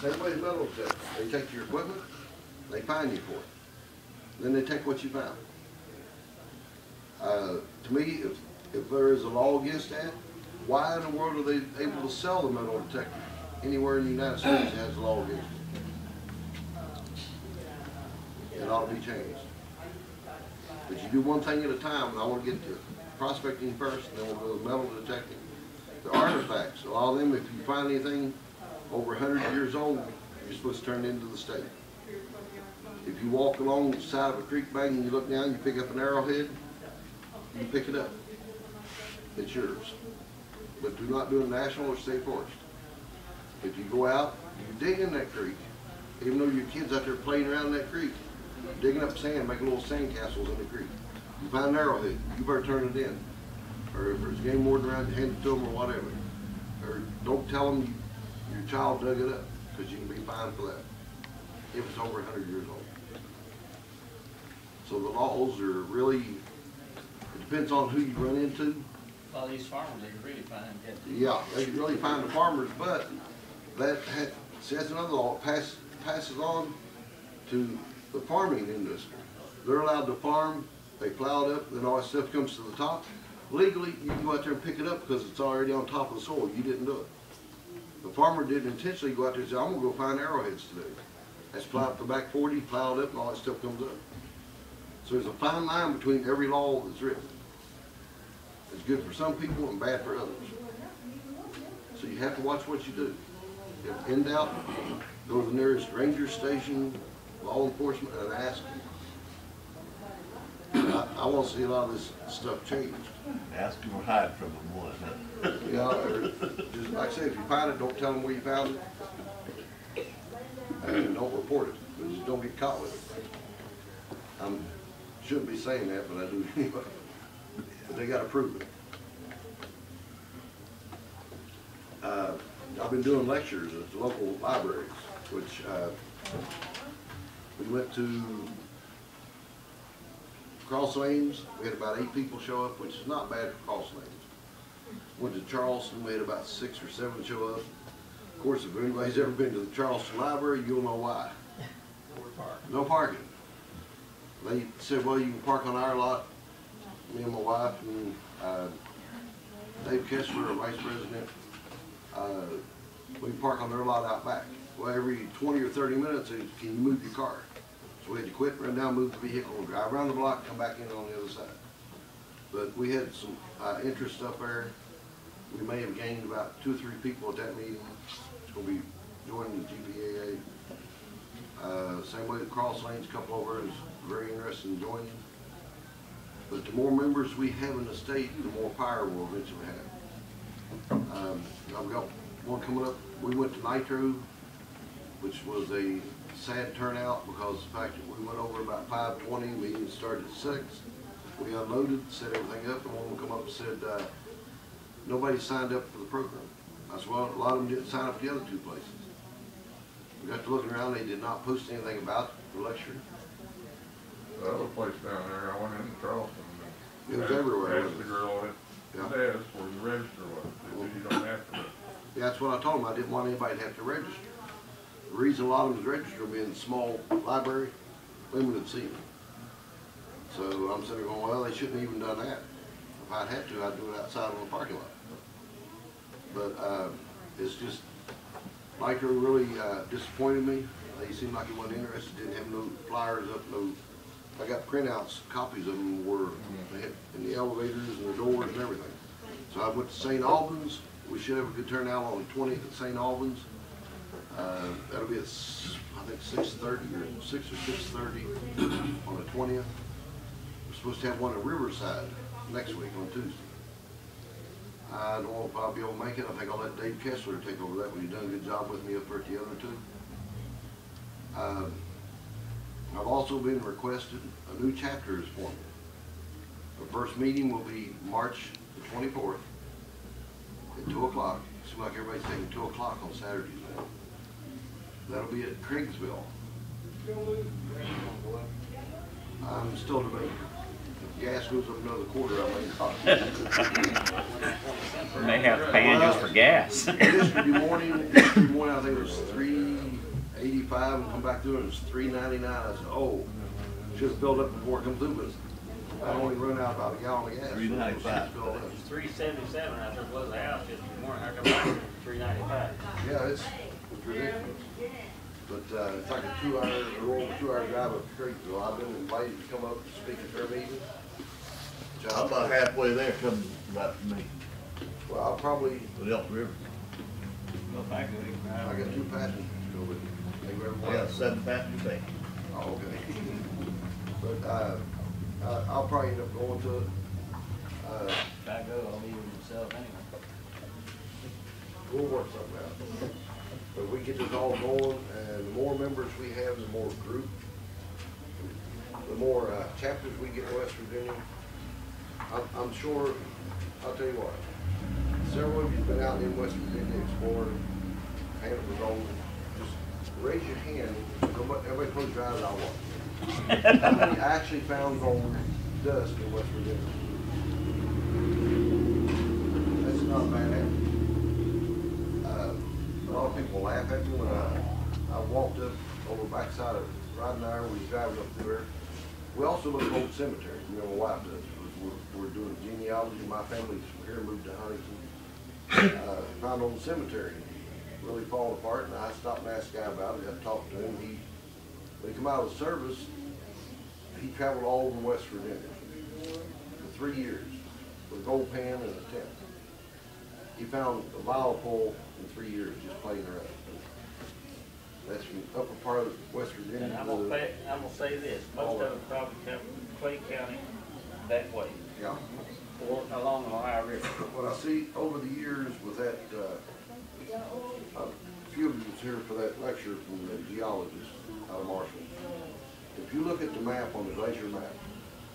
Same way as metal detector. They take your equipment, they fine you for it. Then they take what you found. To me, if there is a law against that, why in the world are they able to sell the metal detector anywhere in the United States that has a law against it? It ought to be changed. But you do one thing at a time, and I want to get to prospecting first, and then we'll go to metal detecting. The artifacts, a lot of them, if you find anything over 100 years old, you're supposed to turn it into the state. If you walk along the side of a creek bank and you look down, you pick up an arrowhead, you pick it up. It's yours. But do not do a national or state forest. If you go out, you dig in that creek, even though your kid's out there playing around in that creek, digging up sand, making little sand castles in the creek. You find an arrowhead, you better turn it in. Or if there's game warden around, hand it to them or whatever. Or don't tell them your child dug it up, because you can be fined for that if it's over 100 years old. So the laws are really, it depends on who you run into. All these farmers, they can really find them. Yeah, they can really find the farmers, but see, that's another law. It passes on to the farming industry. They're allowed to farm, they plow it up, then all that stuff comes to the top. Legally, you can go out there and pick it up because it's already on top of the soil. You didn't do it. The farmer didn't intentionally go out there and say, I'm going to go find arrowheads today. That's plowed up the back 40, plowed up, and all that stuff comes up. So there's a fine line between every law that's written. It's good for some people and bad for others. So you have to watch what you do. If in doubt, go to the nearest ranger station, law enforcement, and ask. I want to see a lot of this stuff changed. Ask them or hide from them one. Yeah, or just like I say, if you find it, don't tell them where you found it. And don't report it, but just don't get caught with it. I shouldn't be saying that, but I do anyway. But they got to prove it. I've been doing lectures at the local libraries, which we went to Cross Lanes. We had about 8 people show up, which is not bad for Cross Lanes. Went to Charleston. We had about 6 or 7 show up. Of course, if anybody's ever been to the Charleston Library, you'll know why. No parking. They said, well, you can park on our lot. Me and my wife and Dave Kessler, our vice president, we can park on their lot out back. Well, every 20 or 30 minutes, can you move your car? So we had to quit, run down, move the vehicle, and drive around the block, come back in on the other side. But we had some interest up there. We may have gained about 2 or 3 people at that meeting. It's going to be joining the GPAA. Same way the Cross Lanes, a couple over is very interested in joining. But the more members we have in the state, the more power we'll eventually have. I've got one coming up. We went to Nitro, which was a sad turnout because of the fact that we went over about 5:20, meeting started at 6. We unloaded, set everything up, and one would come up and said, nobody signed up for the program. I said, well, a lot of them didn't sign up for the other 2 places. We got to looking around, they did not post anything about the lecture. The other place down there, I went into Charleston. It was everywhere. Asked the girl at the desk where the register was. They said you don't have to. Yeah, that's what I told them. I didn't want anybody to have to register. The reason a lot of them is registered being small library, limited seating. So I'm sitting there going, well, they shouldn't have even done that. If I'd had to, I'd do it outside on the parking lot. But it's just, Micro really disappointed me. They seemed like he wasn't interested, didn't have no flyers up, no. I got printouts, copies of them were in the elevators and the doors and everything. So I went to St. Albans. We should have a good turnout on the 20th at St. Albans. That'll be at, I think, 6:30 or 6 or 6:30 on the 20th. We're supposed to have one at Riverside next week on Tuesday. I don't know if I'll be able to make it. I think I'll let Dave Kessler take over that one. He's done a good job with me up there at the other 2. I've also been requested a new chapter is formed. The first meeting will be March the 24th at 2 o'clock. Seems like everybody's taking 2 o'clock on Saturdays now. That'll be at Craigsville. I'm still debating. gas goes up another quarter, I We may have to pay just for gas. Yesterday morning, I think it was $3.85, and come back through and it was $3.99. I said, oh, just build up before it comes through, but I only run out about a gallon of gas. $3.95. It's $3.77 out there below the house yesterday morning. How come back $3.95? Yeah, it's ridiculous. But it's like a 2-hour, or over 2-hour drive up the creek, so I've been invited to come up and speak at their meeting. I'm about halfway there, coming about to me, Well, I'll probably, with Elk River. Go back to it. I got 2 passengers to go with me. They grab I got 7 passengers there. Oh, okay. But I'll probably end up going to it. If I go, I'll leave it myself anyway. We'll work something out. But we get this all going, and the more members we have, the more group, the more chapters we get in West Virginia. I'm sure, I'll tell you what, several of you have been out in West Virginia exploring, Hannibal Road. Just raise your hand, everybody close your eyes and I'll watch. How many actually found gold dust in West Virginia? That's not bad happening. A lot of people laugh at me when I walked up over the backside of riding there, we was driving up through there. We also look at old cemeteries, you know, my wife does. We're doing genealogy, my family's from here, moved to Huntington. Found an old cemetery, really falling apart, and I stopped and asked the guy about it, I talked to him. When he come out of the service, he traveled all over West Virginia for 3 years with a gold pan and a tent. He found a mile pole in 3 years just playing around. That's from the upper part of West Virginia. And I'm gonna say this, most of it probably come from Clay County that way, Yeah. or along the Ohio River. What I see over the years with that, a few of you was here for that lecture from the geologist out of Marshall. If you look at the map on the glacier map,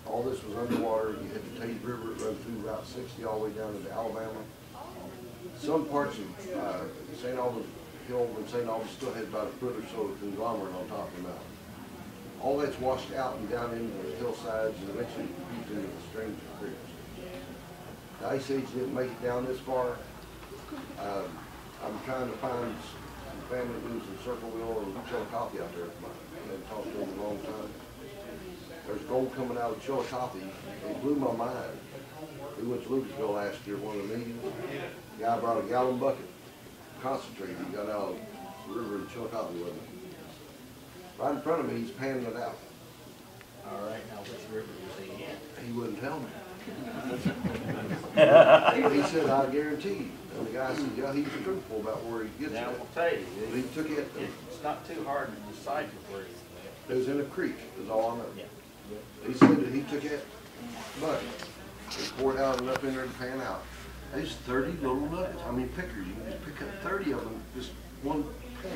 all this was underwater. You had the Tate River, it run through Route 60 all the way down into Alabama. Some parts of St. Albans Hill and St. Albans still had about a foot or so of conglomerate on top of the mountain. All that's washed out and down into the hillsides and eventually feeds into the streams and creeks. The Ice Age didn't make it down this far. I'm trying to find some family that lives in Circleville or Chillicothe out there. I haven't talked to them in a long time. There's gold coming out of Chillicothe. It blew my mind. We went to Lucasville last year, one of the meetings. The guy brought a gallon bucket, concentrate he got out of the river in Chillicothe with him. Right in front of me, he's panning it out. All right, now which river was he in? He wouldn't tell me. He said, I guarantee you. And the guy said, yeah, he's truthful about where he gets Now, it. I'll tell you, But he took it, it's not too hard to decipher where he's at. it was in a creek, is all I know. Yeah. He said that he took it, bucket, and poured out enough in there to pan out. There's 30 little nuggets. I mean, pickers. You can just pick up 30 of them, just one pan.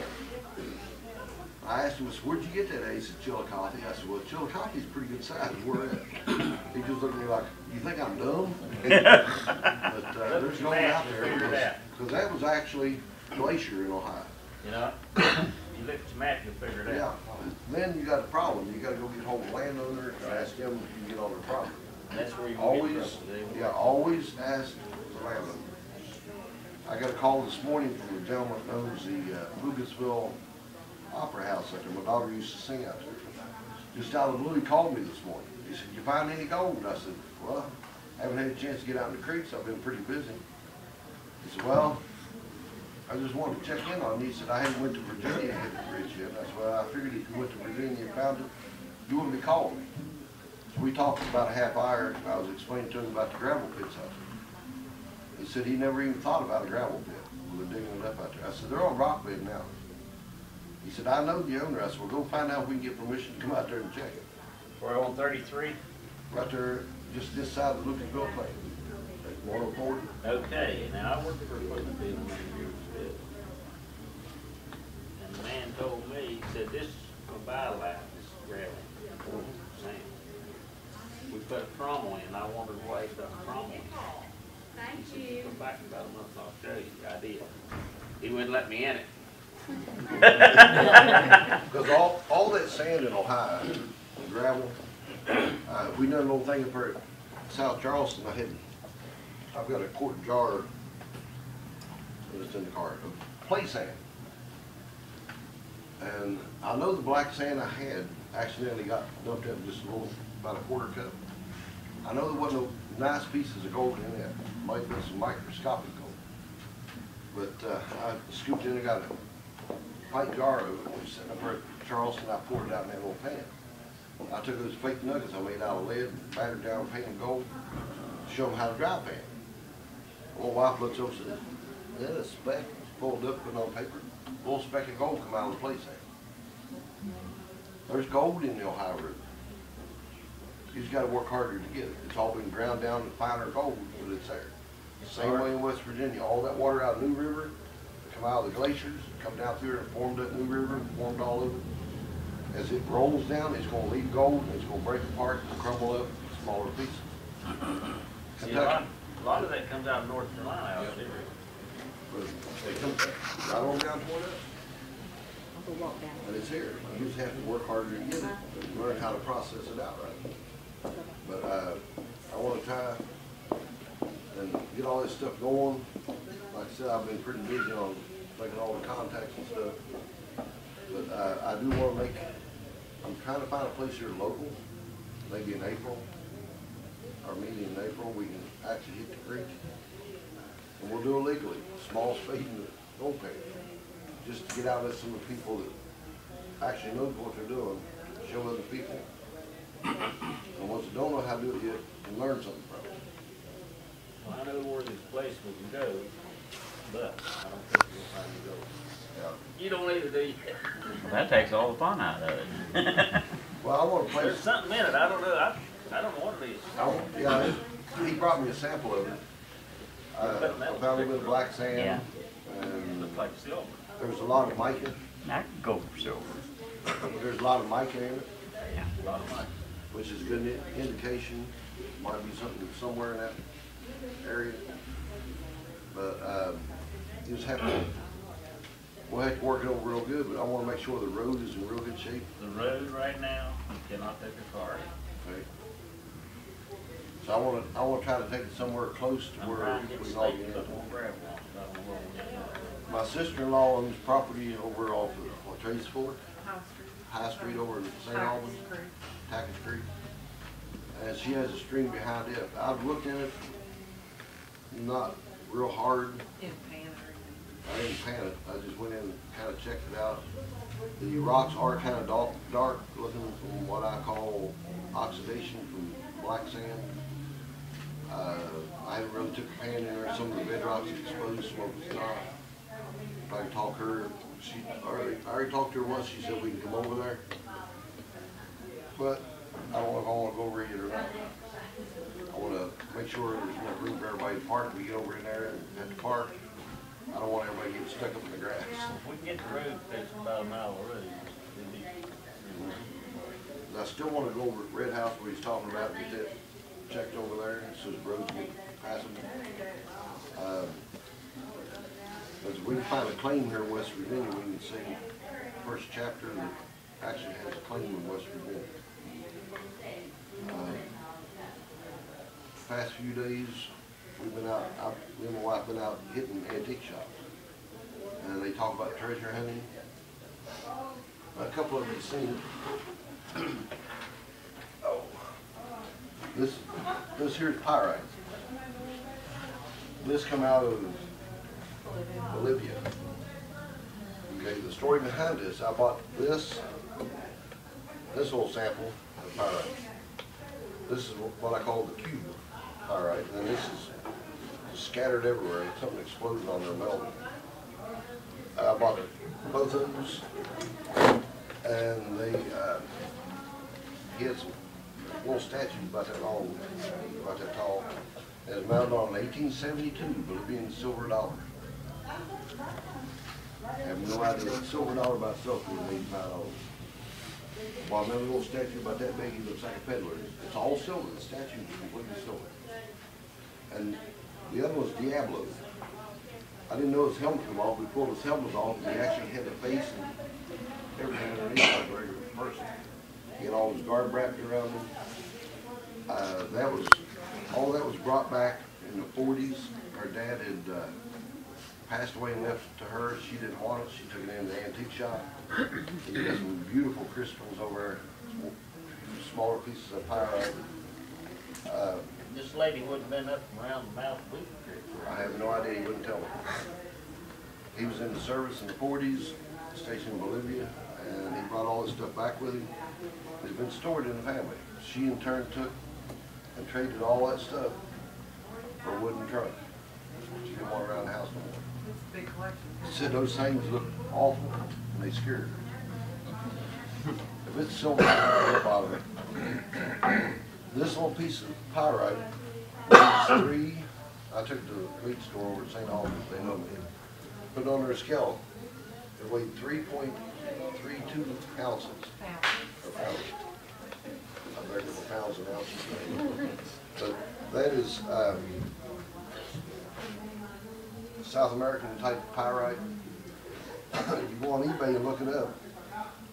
I asked him, I said, where'd you get that? He said, Chillicothe. I said, well, Chillicothe's pretty good size. Where at? He just looked at me like, you think I'm dumb? But there's gold out there. Because that was actually glacier in Ohio. You know, you look at the map, you'll figure it Yeah. out. Then you got a problem. You got to go get hold of the landowner and ask them if you can get on their property. And that's where you Always, get trouble. yeah, always ask the landowner. I got a call this morning from a gentleman that knows the Lucasville Opera House up there. My daughter used to sing out there. Just out of the blue, he called me this morning. He said, you find any gold? I said, well, I haven't had a chance to get out in the creeks. I've been pretty busy. He said, well, I just wanted to check in on you. He said, I hadn't went to Virginia and hit the bridge yet. I said, well, I figured if you went to Virginia and found it, you wouldn't be calling me. So we talked for about a half hour. I was explaining to him about the gravel pits out there. He said he never even thought about a gravel pit. We were digging it up out there. I said, they're on rock bed now. He said, I know the owner. I said, well, go find out if we can get permission to come out there and check it. We're on 33? Right there, just this side of the Lucasville plant. That's 104. Okay, now I worked for equipment dealer many years ago. And the man told me, he said, this is gonna buy a lot, this gravel, sand. We put a promo in, I wondered why he put a promo in. He said, you come back in about a month and I'll show you. I did. He wouldn't let me in it. Because all that sand in Ohio, the gravel, We done a little thing up here at South Charleston. I've got a quart jar that's in the car of play sand. And I know the black sand I had accidentally got dumped in just a little, about a quarter cup. I know there wasn't no nice pieces of gold in it. Might have been some microscopic gold. But I scooped in and got a pint jar of it. It was sitting up here at Charleston. I poured it out in that little pan. I took those fake nuggets I made out of lead, battered down pan of gold, show them how to dry pan. My wife looks over and says, "Is that a speck pulled up and on paper? A little speck of gold come out of the place there. There's gold in the Ohio River. You just got to work harder to get it. It's all been ground down to finer gold, but it's there. Same way in West Virginia. All that water out of New River come out of the glaciers, come down through and formed that New River, formed all of it. As it rolls down, it's going to leave gold, and it's going to break apart and crumble up in smaller pieces." See, a lot of that comes out of North Carolina out there. But they come right on down toward us. And it's here. You just have to work harder to get it and learn how to process it out right. But I want to try and get all this stuff going. Like I said, I've been pretty busy on making all the contacts and stuff. But I do want to I'm trying to find a place here local, maybe in April. Our meeting in April, we can actually hit the creek. And we'll do it legally, small spade and gold pan. Just to get out of some of the people that actually know what they're doing, show other people. And ones that don't know how to do it yet, can learn something from it. Well, I know where this place we can go, but I don't think we'll find the gold. Yeah. You don't either, do you? That takes all the fun out of it. Well, I want to place. There's something in it, I don't know, I don't know what it is. Yeah, he brought me a sample of it. I found a little bit of black sand. Yeah. And Looks like silver. there's a lot of mica. I could go for silver. There's a lot of mica in it, Yeah. A lot of money. which is a good indication. Might be something somewhere in that area. But you just have to, we'll have to work it over real good, but I want to make sure the road is in real good shape. The road right now, you cannot take a car. Okay. So I want to try to take it somewhere close to I'm where trying to get we the can all state get to in. put more gravel on it, I don't know what we're gonna do. My sister-in-law owns property over off of Trace Ford, High Street over in St. Albans, Tackett Creek. And she has a stream behind it. I've looked at it, not real hard. I didn't pan it. I just went in and kind of checked it out. The rocks are kind of dark looking from what I call oxidation from black sand. I haven't really took a pan in there. Some of the bedrock's exposed, some of it's not. If I can talk her, I already talked to her once. She said we can come over there. But I don't know if I want to go over it or not. I want to make sure there's enough room for everybody to park. We get over in there and have to park. I don't want everybody getting stuck up in the grass. If we can get the road fixed about a mile of road, it'd be. I still want to go over to Red House where he's talking about, get that checked over there, so the roads get passable. Because we can find a claim here in West Virginia, we can see first chapter that actually has a claim in West Virginia. Past few days, we've been out, me and my wife been out hitting antique shops. And they talk about treasure hunting. A couple of you seen. Oh. This here's pyrite. This come out of Bolivia. Okay, the story behind this, I bought this little sample of pyrite. This is what I call the cube pyrite, and this is scattered everywhere, and something exploded on their melting. I bought both of those, and they he had some little statues about that long, about that tall. It was mounted on an 1872 Bolivian silver dollar. I have no idea what silver dollar by itself was $85. Well, another little statue about that big, he looks like a peddler. It's all silver, the statue is completely silver. And the other was Diablo. I didn't know his helmet come off. We pulled his helmet off, and he actually had a face and everything underneath like a regular person. He had all his garb wrapped around him. All that was brought back in the 40s. Her dad had passed away and left it to her. She didn't want it. She took it in the antique shop. He got some beautiful crystals over there, smaller pieces of pyrite. This lady wouldn't have been up around the mouth of Beaver Creek. I have no idea. He wouldn't tell me. He was in the service in the 40s, stationed in Bolivia, and he brought all this stuff back with him. It's been stored in the family. She in turn took and traded all that stuff for a wooden truck. She didn't want it around the house no more. It's a big collection. She said those things look awful and they scared her. If it's silver, it'll bother me. This little piece of pyrite weighs I took it to the meat store over at St. Albans, they know me. Put it on their scale. It weighed 3.32 ounces. Or pounds. I'm better than pounds and ounces. But that is South American type pyrite. If you go on eBay and look it up,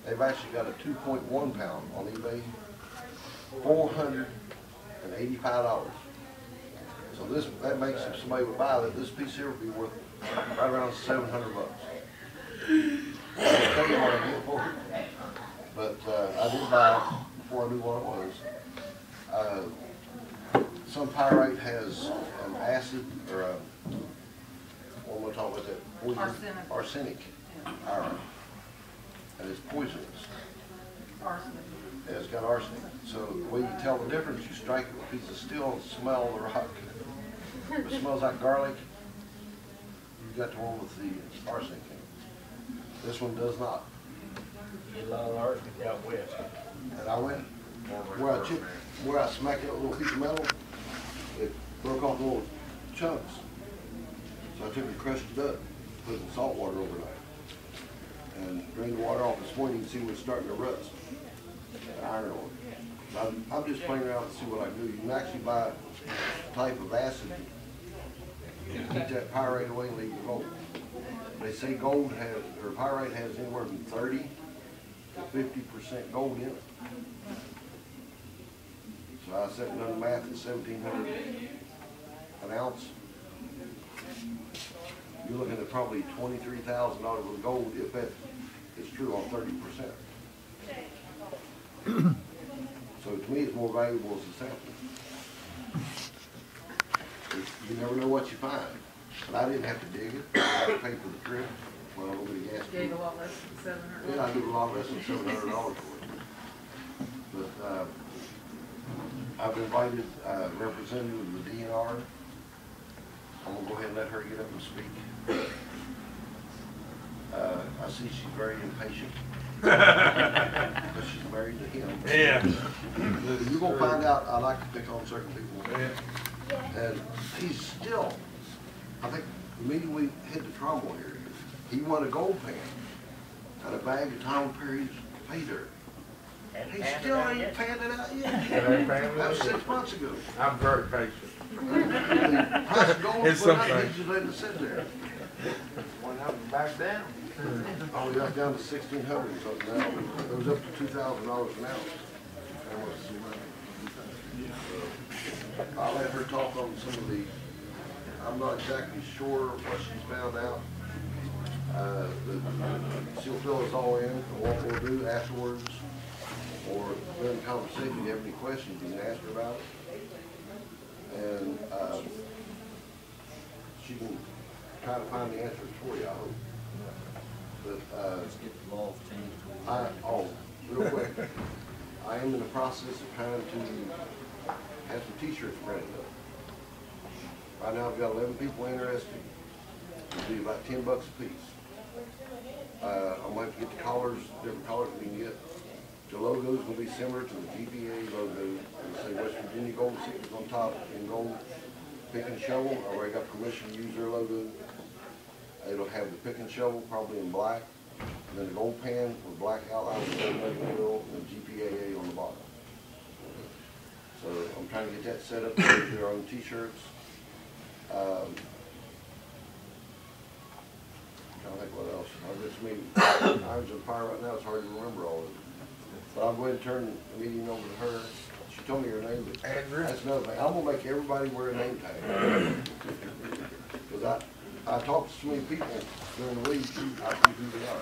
they've actually got a 2.1 pound on eBay, $485. So that makes, if somebody would buy that, this piece here would be worth right around $700. I can't tell you what I get for it, but I did buy it before I knew what it was. Some pyrite has an acid or a, what am I talking about that? Poison? Arsenic pyrite, and it's poisonous. Arsenic. Yeah, it's got arsenic. So the way you tell the difference, you strike it with a piece of steel and smell the rock. If it smells like garlic, you've got the one with the arsenic in it. This one does not. Get a lot of arsenic out west. And I went where I smacked it with a little piece of metal, it broke off little chunks. So I took and crushed it up, put it in salt water overnight. And drained the water off this morning, you can see when it's starting to rust. Iron ore. I'm just playing around to see what I can do. You can actually buy a type of acid. You can keep that pyrite away and leave the gold. They say gold has, or pyrite has anywhere from 30 to 50% gold in it. So I sat and done the math at $1,700 an ounce. You're looking at probably $23,000 worth of gold if that is true on 30%. So to me, it's more valuable as a sample. You never know what you find. But I didn't have to dig it. I had to pay for the trip. Well, nobody asked me. Gave a lot less than $700. Yeah, I gave a lot less than $700 for it. But I've invited a representative of the DNR. I'm going to go ahead and let her get up and speak. I see she's very impatient. But she's married to him. Yeah. You're going to find out I like to pick on certain people. Yeah. And he's still, I think, immediately hit the trombone here. He won a gold pan and a bag of Tom Perry's pay dirt. He still ain't panned it out yet. That was 6 months ago. I'm very patient. The price of gold It's went up, something. he's just letting it sit there. Went up and back down. Oh, we got down to 1,600 or something now. It was up to $2,000 an ounce. I'll let her talk on some of the, I'm not exactly sure what she's found out. She'll fill us all in on what we'll do afterwards, or during the conversation, if you have any questions, you can ask her about it. And she can try to find the answers for you, I hope. But Let's get the laws changed. real quick, I am in the process of trying to have some t-shirts printed up. Right now I've got 11 people interested. It'll be about $10 a piece. I'm going to have to get the collars, different collars we can get. The logo's going to be similar to the GPA logo. It'll say West Virginia Gold Seekers on top in gold. Pick and shovel, I already got permission to use their logo. It'll have the pick and shovel probably in black, and then the gold pan with black outline with gold making wheel, and GPAA on the bottom. So I'm trying to get that set up to do their own t-shirts. I'm trying to think what else. I just mean, irons and fire right now, it's hard to remember all of it. But I'll go ahead and turn the meeting over to her. She told me her name, but Andrew. that's another thing. I'm gonna make everybody wear a name tag. Cause I talk to so many people during the week, I see who they are.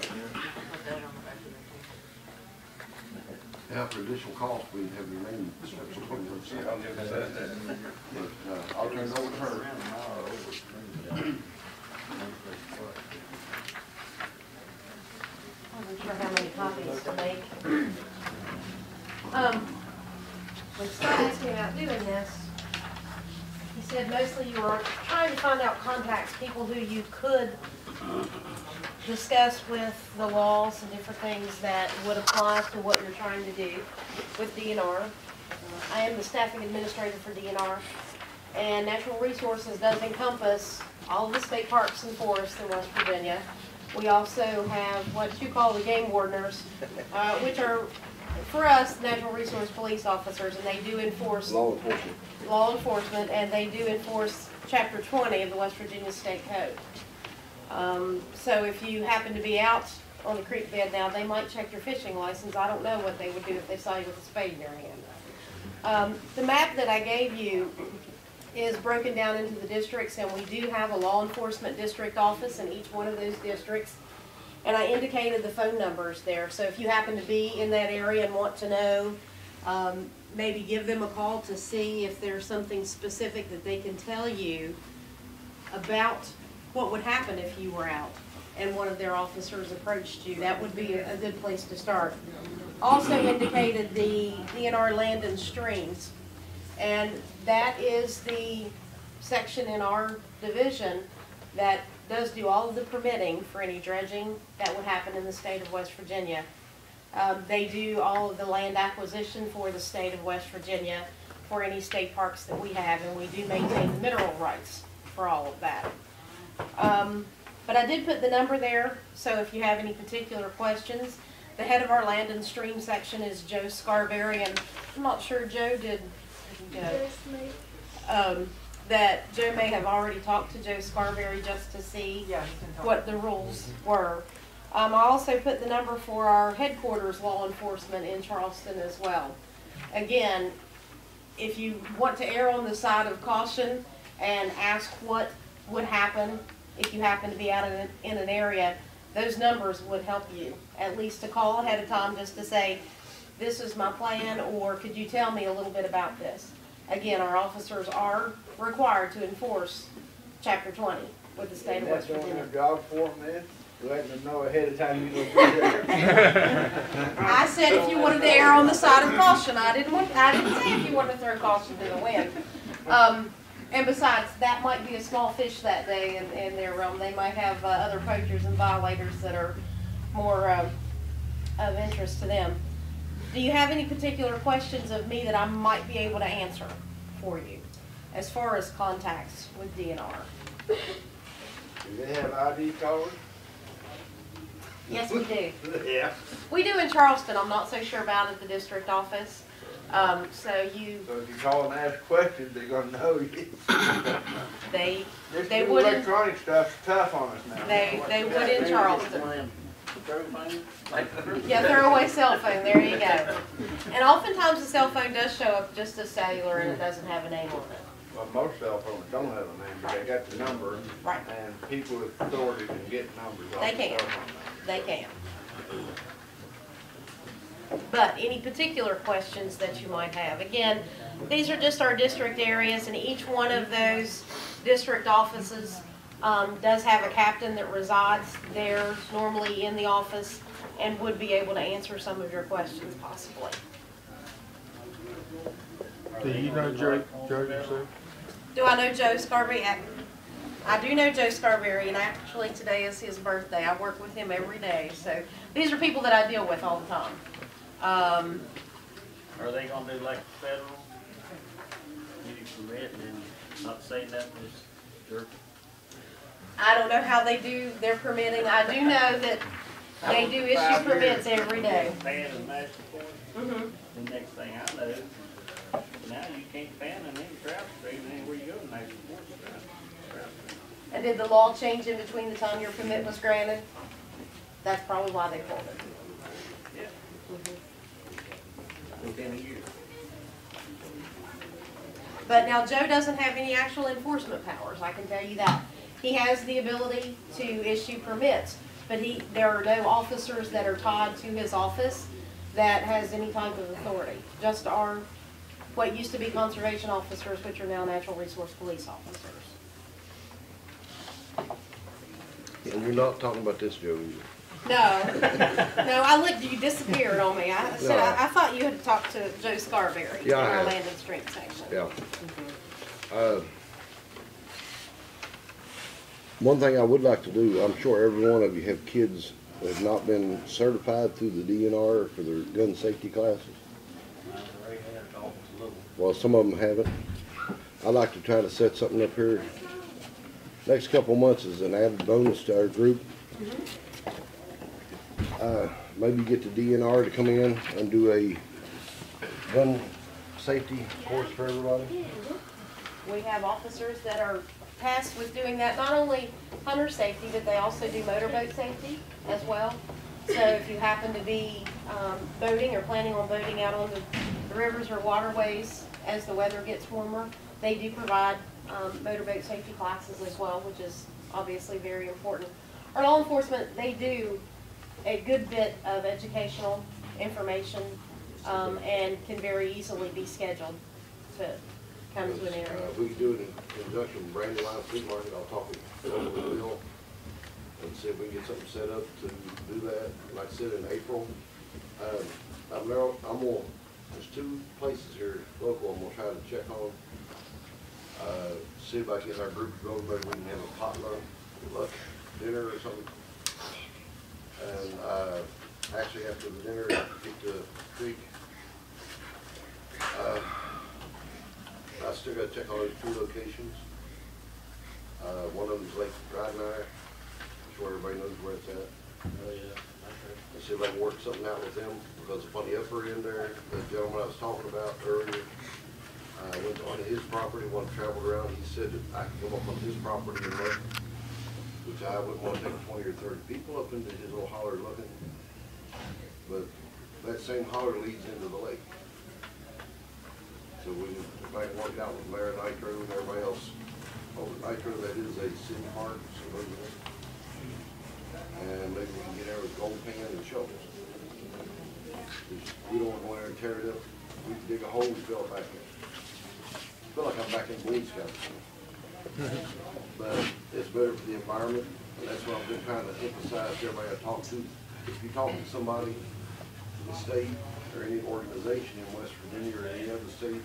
Now, for additional cost, we have your name strips on the other side. But, I'll turn it over to her. I wasn't sure how many copies to make. When Scott asked me about doing this, he said mostly you were trying to find out contacts, people who you could discuss with the laws and different things that would apply to what you're trying to do with DNR. I am the staffing administrator for DNR, and natural resources does encompass all of the state parks and forests in West Virginia. We also have what you call the game wardeners, which are, for us, natural resource police officers, and they do enforce Law enforcement. law enforcement, and they do enforce Chapter 20 of the West Virginia State Code. So if you happen to be out on the creek bed now, they might check your fishing license. I don't know what they would do if they saw you with a spade in your hand. The map that I gave you is broken down into the districts, and we do have a law enforcement district office in each one of those districts. And I indicated the phone numbers there, so if you happen to be in that area and want to know, maybe give them a call to see if there's something specific that they can tell you about what would happen if you were out and one of their officers approached you. That would be a good place to start. Also indicated the DNR land and streams, and that is the section in our division that does do all of the permitting for any dredging that would happen in the state of West Virginia. They do all of the land acquisition for the state of West Virginia for any state parks that we have, and we do maintain the mineral rights for all of that. But I did put the number there, so if you have any particular questions, the head of our land and stream section is Joe Scarberry, and I'm not sure Joe did, that Joe may have already talked to Joe Scarberry just to see what the rules were. I also put the number for our headquarters law enforcement in Charleston as well. Again, if you want to err on the side of caution and ask what would happen if you happen to be out in an area, those numbers would help you. At least to call ahead of time just to say, this is my plan, or could you tell me a little bit about this? Again, our officers are required to enforce Chapter 20 with the state of West Virginia. That's doing their job for them then? Letting them know ahead of time you're gonna be there. I said if you wanted to err on the side of caution. I didn't say if you wanted to throw caution to the wind. And besides, that might be a small fish that day in their realm. They might have other poachers and violators that are more of interest to them. Do you have any particular questions of me that I might be able to answer for you as far as contacts with DNR? Do they have ID cards? Yes, we do. Yeah. We do in Charleston. I'm not so sure about at the district office. So So if you call and ask questions, they're gonna know you. they This They new wouldn't- electronic stuff's tough on us now. they would in Charleston. Throw phone? Yeah, throwaway cell phone, there you go. And oftentimes the cell phone does show up just as cellular and it doesn't have a name on it. Well, most cell phones don't have a name, but they got the number. Right. And people with authority can get numbers off They the can. cell phone number. They can. But any particular questions that you might have, again, these are just our district areas, and each one of those district offices does have a captain that resides there, normally in the office, and would be able to answer some of your questions possibly. Do you know Joe yourself? Do I know Joe Scarberry? I do know Joe Scarberry, and actually today is his birthday. I work with him every day, so these are people that I deal with all the time. Are they gonna do like federal? Get you permit and not say nothing, just jerk? I don't know how they do their permitting. I do know that they do issue permits every day. Fan and master point. Mhm. The next thing I know, now you can't fan in any trout stream anywhere you go in national forest. And did the law change in between the time your permit was granted? That's probably why they pulled it. Yeah. within a year. But now Joe doesn't have any actual enforcement powers, I can tell you that. He has the ability to issue permits, but there are no officers that are tied to his office that has any type of authority. Just our, what used to be conservation officers, which are now natural resource police officers. And you're not talking about this, Joe, No, you disappeared on me. I said, No. I thought you had talked to Joe Scarberry in Yeah, I our have. land and strength section. yeah. One thing I would like to do, I'm sure every one of you have kids that have not been certified through the DNR for their gun safety classes. Well, some of them haven't. I'd like to try to set something up here next couple months as an added bonus to our group. Maybe get the DNR to come in and do a gun safety course for everybody. We have officers that are tasked with doing that, not only hunter safety, but they also do motorboat safety as well. So if you happen to be boating or planning on boating out on the rivers or waterways as the weather gets warmer, they do provide motorboat safety classes as well, which is obviously very important. Our law enforcement, they do a good bit of educational information and can very easily be scheduled to come to an area. If we could do it in conjunction with Brandon Line Flea Market, I'll talk with Bill and see if we can get something set up to do that. Like I said, in April, there's 2 places here local I'm gonna try to check on. See if I can get our group to go, maybe we can have a potluck dinner or something. And actually after the dinner, get to creek. I still gotta check on those 2 locations. One of them's Lake Drydenire, I'm sure everybody knows where it's at. Let's see if I can work something out with them, because it's funny upper end there, the gentleman I was talking about earlier, I went on his property, one traveled around, he said that I could come up on his property and look, which I wouldn't want to take 20 or 30 people up into his little holler looking. But that same holler leads into the lake. So we might work out with Mayor Nitro and everybody else. Over Nitro, that is a city park, supposedly. And maybe we can get there with gold pan and shovels. We don't want to go in there and tear it up. We can dig a hole and fill it back in. I feel like I'm back in Boy Scouts. But it's better for the environment, and that's what I've been trying to emphasize to everybody I talk to. If you talk to somebody in the state or any organization in West Virginia or any other state,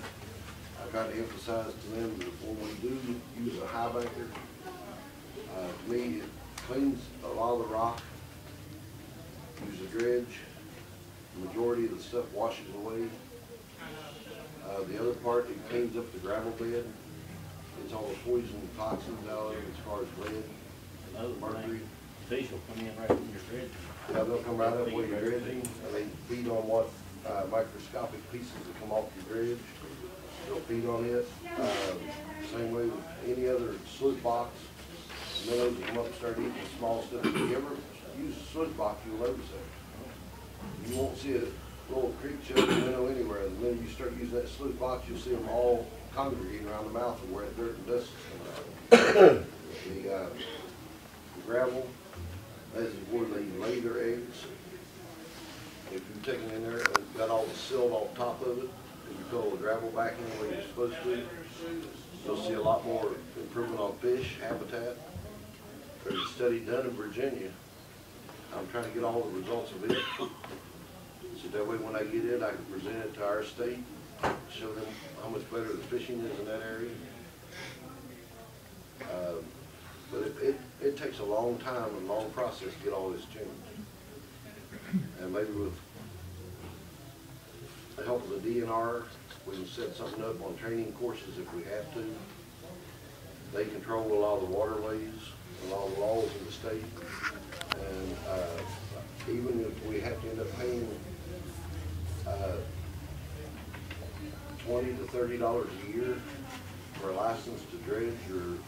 I try to emphasize to them that when we do use a high banker, to me, it cleans a lot of the rock, use the dredge, the majority of the stuff washes away. The other part, it cleans up the gravel bed. It's all the poison and toxins out of it as far as lead, mercury. Fish will come in right in your dredge. Yeah, they'll come right up where you're dredging, and they feed on what microscopic pieces that come off your dredge. They'll feed on it. Same way with any other sloot box. Minnows will come up and start eating the small stuff. If you ever use a sloot box, you'll notice that. You won't see a little creek chub or minnow anywhere. The minute you start using that sloot box, you'll see them all congregating around the mouth of where that dirt and dust is coming out. The gravel, that is where they lay their eggs. If you've taken in there and got all the silt off top of it, and you fill the gravel back in the way you're supposed to, you'll see a lot more improvement on fish habitat. There's a study done in Virginia. I'm trying to get all the results of it. So that way when I get it, I can present it to our state, show them how much better the fishing is in that area. But it takes a long time and long process to get all this changed. And maybe with the help of the DNR, we can set something up on training courses if we have to. They control a lot of the waterways, a lot of the laws in the state. And even if we have to end up paying $20 to $30 a year for a license to dredge or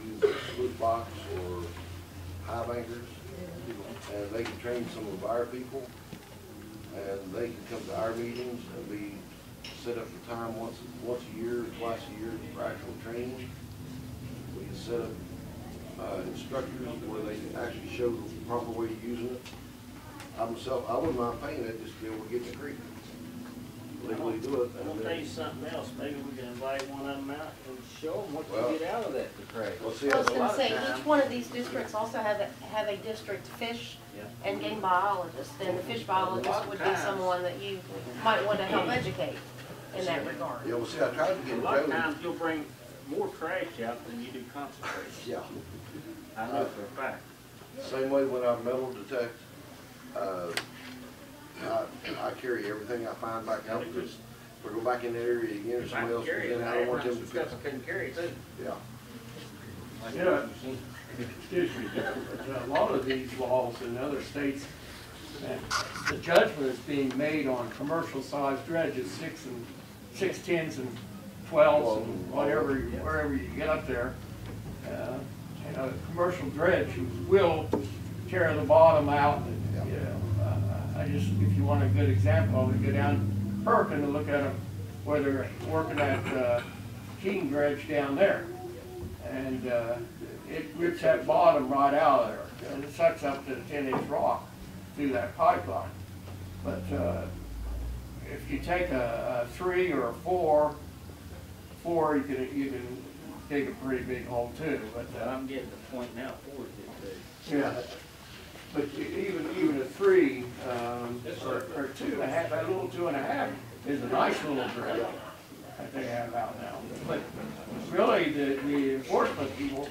use a sloot box or high bankers, and they can train some of our people. and they can come to our meetings and be set up the time once a year, twice a year for actual training. We can set up instructors where they can actually show the proper way of using it. I myself, I wouldn't mind paying it just to be able to get in the creek. Legally do it. I'm gonna tell you something else, maybe we can invite one of them out and show them what Well, you get out of that to trade. Well, see, I was that's a gonna lot say, of each one of these districts also have a district fish Yeah. and game biologist, and the fish biologist would be someone that you might want to help educate in that regard. Yeah, well, see, I tried to A get lot of Joe. times you'll bring more trash out than you do concentrate. Yeah. I know for a fact. Same way when I metal detect, I carry everything I find back out, because if I go back in that area again, or If I somebody can else carry comes it, in, I I don't have want them some to pick. stuff I couldn't carry too. Yeah. Like Yeah. what you seen. Excuse me, a lot of these laws in other states, the judgment is being made on commercial sized dredges, 6 10s and 12s and whatever, wherever you get up there. You know, commercial dredge will tear the bottom out. And, you know, I just, if you want a good example of it, go down Perkin and look at them where they're working at King dredge down there. And it rips that bottom right out of there, and it sucks up to 10-inch rock through that pipeline. But if you take a 3 or a 4, you can dig a pretty big hole too. But I'm getting to the point now, 4 is it too. yeah, but even a 3 or 2.5, that little 2.5 is a nice little dredge that they have out now. But really, the enforcement people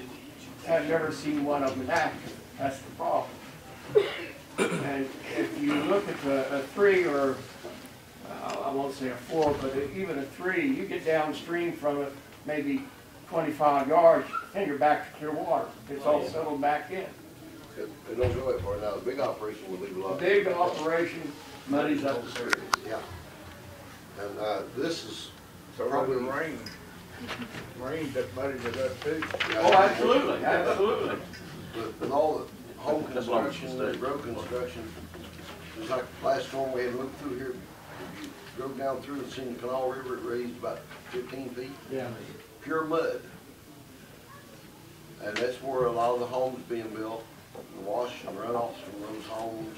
have never seen one of them in action. That's the problem. And if you look at a 3 or I won't say a 4, but even a 3, you get downstream from it maybe 25 yards, and you're back to clear water. It's all settled back in. It don't go that far now. The big operation will leave a A lot. big operation muddies up the street. Yeah. And this is So when probably. the rain that muddies it up too. Oh, absolutely, absolutely. With all the home That's what I was construction, gonna the say. road construction, just like last storm we had moved through here, you drove down through and seen the Canal River, it raised about 15 feet, Yeah. pure mud. And that's where a lot of the homes being built, the wash and runoffs from those homes,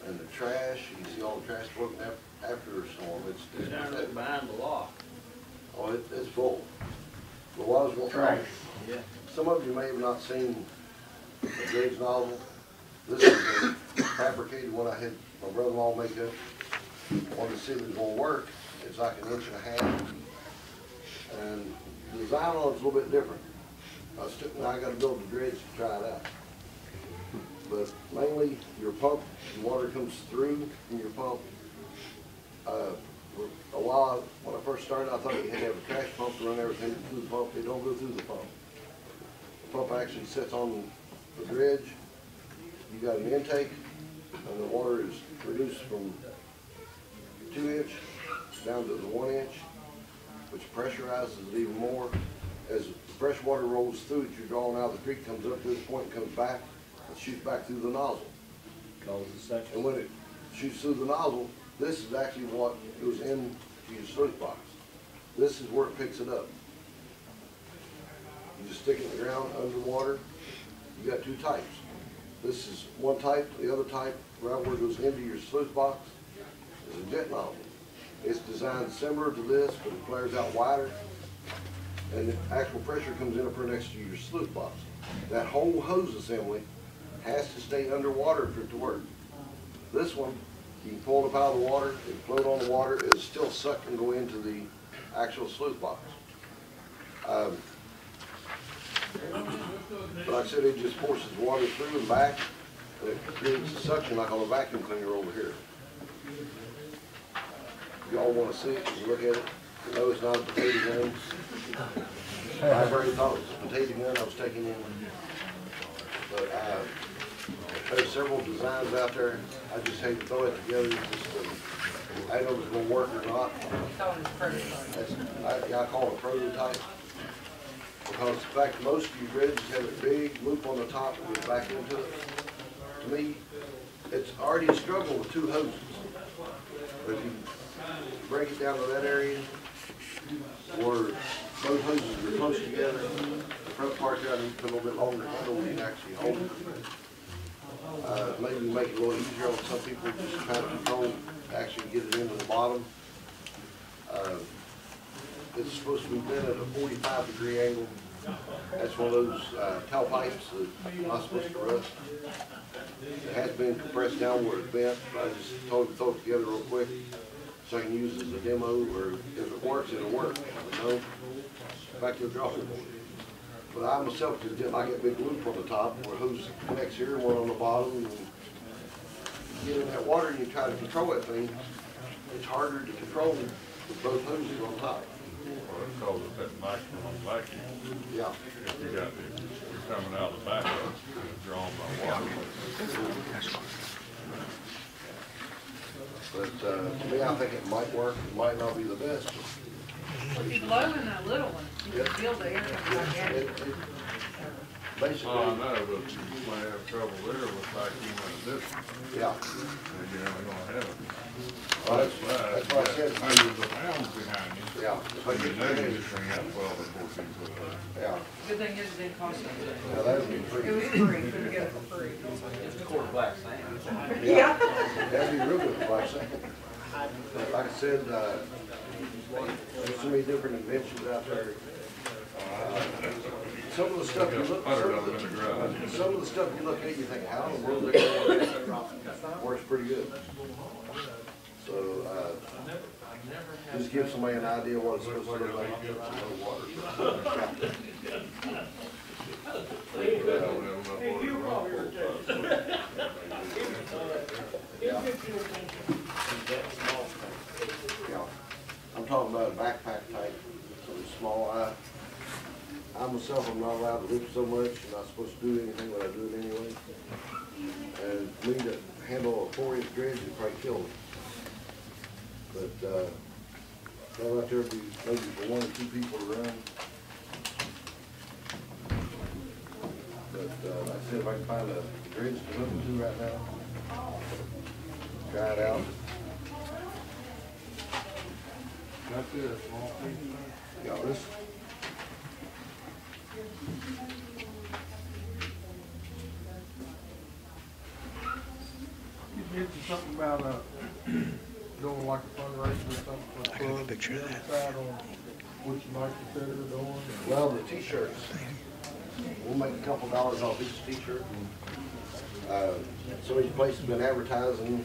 and the trash, you can see all the trash floating after a storm, It's down there behind the lock. oh, it's full. The water's going Trash. Yeah. Some of you may have not seen the Dredge novel. This is a fabricated one I had my brother-in-law make up. Wanted to see if it was gonna work. It's like 1.5 inches. And the design on it's a little bit different. Now I gotta build the dredge to try it out. But mainly your pump, the water comes through from your pump. For a while, when I first started, I thought you had to have a trash pump to run everything through the pump. It don't go through the pump. The pump actually sits on the dredge. You got an intake, and the water is reduced from 2 inch down to the 1 inch, which pressurizes it even more. As the fresh water rolls through it, you're drawing out of the creek, comes up to this point, and comes back, and shoots back through the nozzle. And when it shoots through the nozzle, this is actually what goes into your sluice box. This is where it picks it up. You just stick it in the ground underwater. You got 2 types. This is one type. The other type, right where it goes into your sluice box, is a jet nozzle. It's designed similar to this, but it flares out wider, and the actual pressure comes in up here next to your sluice box. That whole hose assembly has to stay underwater for it to work. This one, you can pull it up out of the water, it float on the water, it'll still suck and go into the actual sluice box. But like I said, it just forces water through and back, and it creates a suction like on a vacuum cleaner over here. Y'all want to see it, you look at it, you know it's not a potato gun. I already thought it was a potato gun I was taking in. But there's several designs out there. I just hate to throw it together just to, I don't know if it's going to work or not. I call it a prototype. Because in fact, most of your dredges have a big loop on the top that goes back into it. To me, it's already a struggle with 2 hoses. But if you break it down to that area, where both hoses are close together, the front part's got to be a little bit longer so you can actually hold it. Maybe make it a little easier on some people, just kind of control, actually get it into the bottom. It's supposed to be bent at a 45-degree angle. That's one of those towel pipes that's not supposed to rust. It has been compressed down where it's bent, but I just told him to throw it together real quick so I can use it as a demo, or if it works, it'll work. If it don't, back to the drawing board. But I myself just didn't like that big loop on the top where hose connects here, one on the bottom, and you get in that water and you try to control that thing. It's harder to control with both hoses on top. Well, it's called that maximum vacuum. Yeah. If you got the, you're coming out the back of it, it's drawn by water. But to me, I think it might work. It might not be the best. If you blow in that little one, you can feel the air like that. Basically, Oh, I know, but you might have trouble there with vacuum at a distance. yeah. And you're only gonna have it. Well, that's what I said. Hundreds of pounds behind you. Yeah. So you know this thing got 12 or 14 foot high. Yeah. Good thing is it didn't cost us. Now that would be It pretty. was free, you could get it for free. It's a quart of black sand. Yeah. That'd be real good, like I said. Like I said, there's so many different inventions out there. Some of the stuff you look, some of the stuff you look at, you think, how in the world they're going to work? Works pretty good. So, just give somebody an idea what it's supposed to look like. Yeah. Yeah. I'm talking about a backpack type, something small. I myself am not allowed to lift so much, I'm not supposed to do anything, but I do it anyway. And for me to handle a 4-inch dredge would probably kill me. But, they'll out there be maybe for 1 or 2 people to run. But, like I said, if I can find a dredge to hook it to right now, try it out. That's it, small piece. Yeah, this. You mentioned something about, doing like a fundraiser or something for the club. I got a picture of that. On what you might consider doing. Well, the t-shirts, we'll make a couple dollars off each t-shirt. Some of these places have been advertising,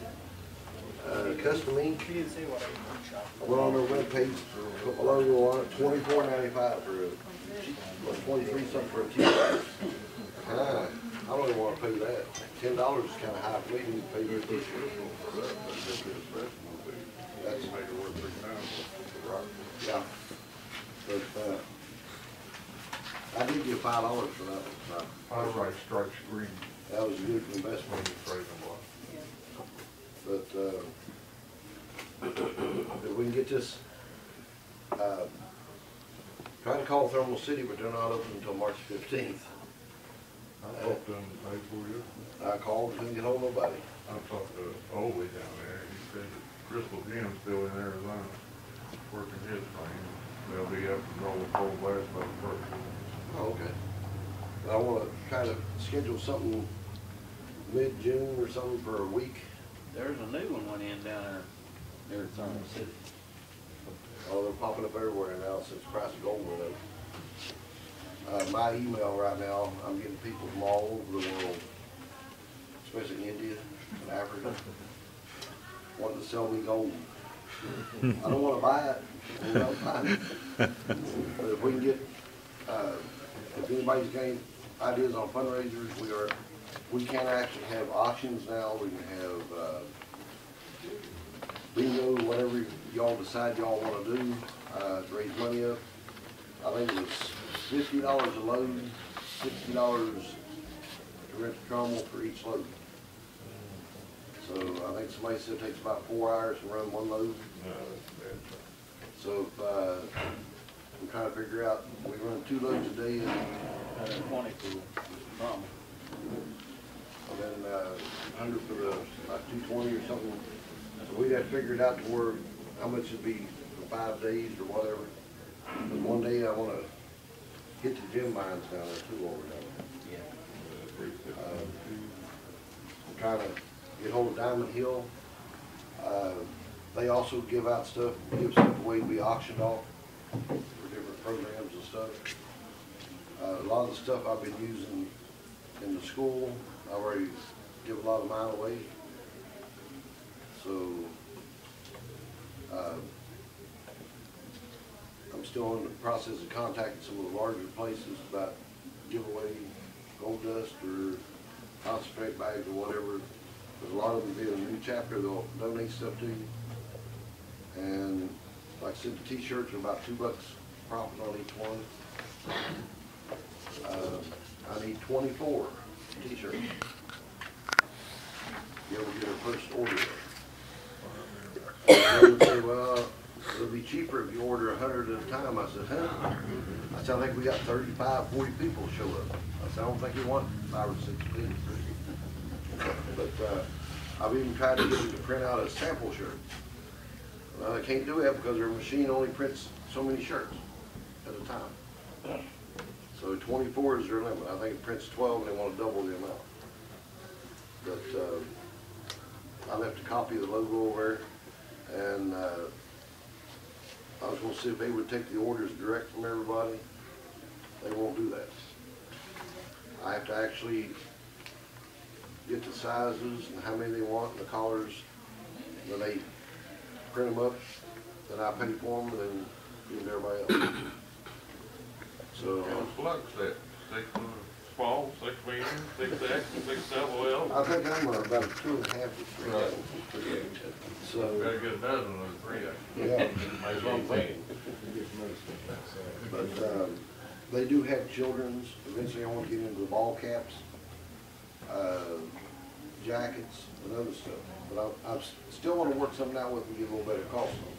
custom ink. I went on their webpage, put my logo on it, $24.95 for a, or 23 something for a t-shirt. I don't even want to pay that. $10 is kind of high for me to pay for a t-shirt. That's Make it worth 3 pounds. yeah. But I did get $5 for that one. I was like striped green. That was a good investment. But if we can get this, try to call Thermal City, but they're not open until March 15th. I talked to him the day before you. I called, couldn't get hold of nobody. I talked to Ole down there. He said that Crystal Jim's still in Arizona, working his thing. They'll be up and rolling full blast by the first. Oh, okay. But I want to try to schedule something mid-June or something for a week. There's a new one went in down there near Thermal City. Oh, they're popping up everywhere now since the price of gold went up. My email right now, I'm getting people from all over the world, especially India and Africa, wanting to sell me gold. I don't want to buy it, I don't find it. But if we can get, if anybody's got any ideas on fundraisers, we can actually have auctions now. We can have bingo, whatever y'all decide y'all want to do to raise money up. I think it was $50 a load, $60 to rent the trommel for each load. So I think somebody said it takes about 4 hours to run one load. So if, I'm trying to figure out, we run 2 loads a day and 120 for the trommel. then 100 for the, about 220 or something So we'd have to figure it out to where, how much it'd be for 5 days or whatever. And one day I wanna hit the gym mines down there too, over down there. I'm trying to get hold of Diamond Hill. They also give out stuff, give stuff away to be auctioned off for different programs and stuff. A lot of the stuff I've been using in the school, I already give a lot of mine away. So, I'm still in the process of contacting some of the larger places about giveaway gold dust or concentrate bags or whatever. There's a lot of them being a new chapter, they'll donate stuff to you. And like I said, the t-shirts are about $2 profit on each one. I need 24 t-shirts. You ever get our first order? They would say, well, it'll be cheaper if you order 100 at a time. I said, huh? I said, I think we got 35, 40 people show up. I said, I don't think you want 5 or 6 people. But I've even tried to get them to print out a sample shirt. Well, they can't do that because their machine only prints so many shirts at a time. So 24 is their limit. I think it prints 12 and they want to double the amount. But I left a copy of the logo over there, and I was going to see if they would take the orders direct from everybody. They won't do that. I have to actually get the sizes and how many they want, and the collars. Then they print them up, then I pay for them, and then give them to everybody else. So Flux that 6 small, 6 medium, 6X, 6 double L. I think I'm about a 2.5 to 3. Right. So Gotta get a dozen of the 3X. yeah, that's what I'm thinking. But they do have children's. Eventually, I want to get into the ball caps, jackets, and other stuff. But I still want to work something out with them and get a little better cost on them.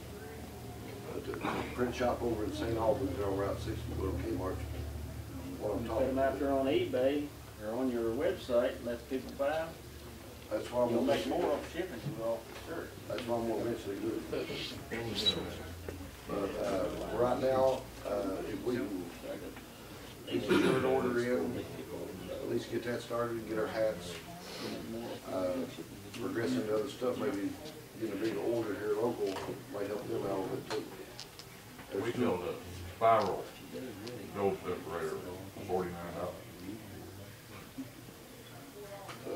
But the print shop over in St. Albans, they're on Route 60, little Kmart. What I'm Put talking them about. out there on eBay or on your website, and let people buy them. That's why I'm You'll gonna make more off shipping than off the shirt. That's what I'm gonna eventually do. But right now, if we can get the shirt order in, at least get that started and get our hats, progress into other stuff, maybe get a bigger order here local, might help them out a little bit too. We built a spiral gold separator, $49. So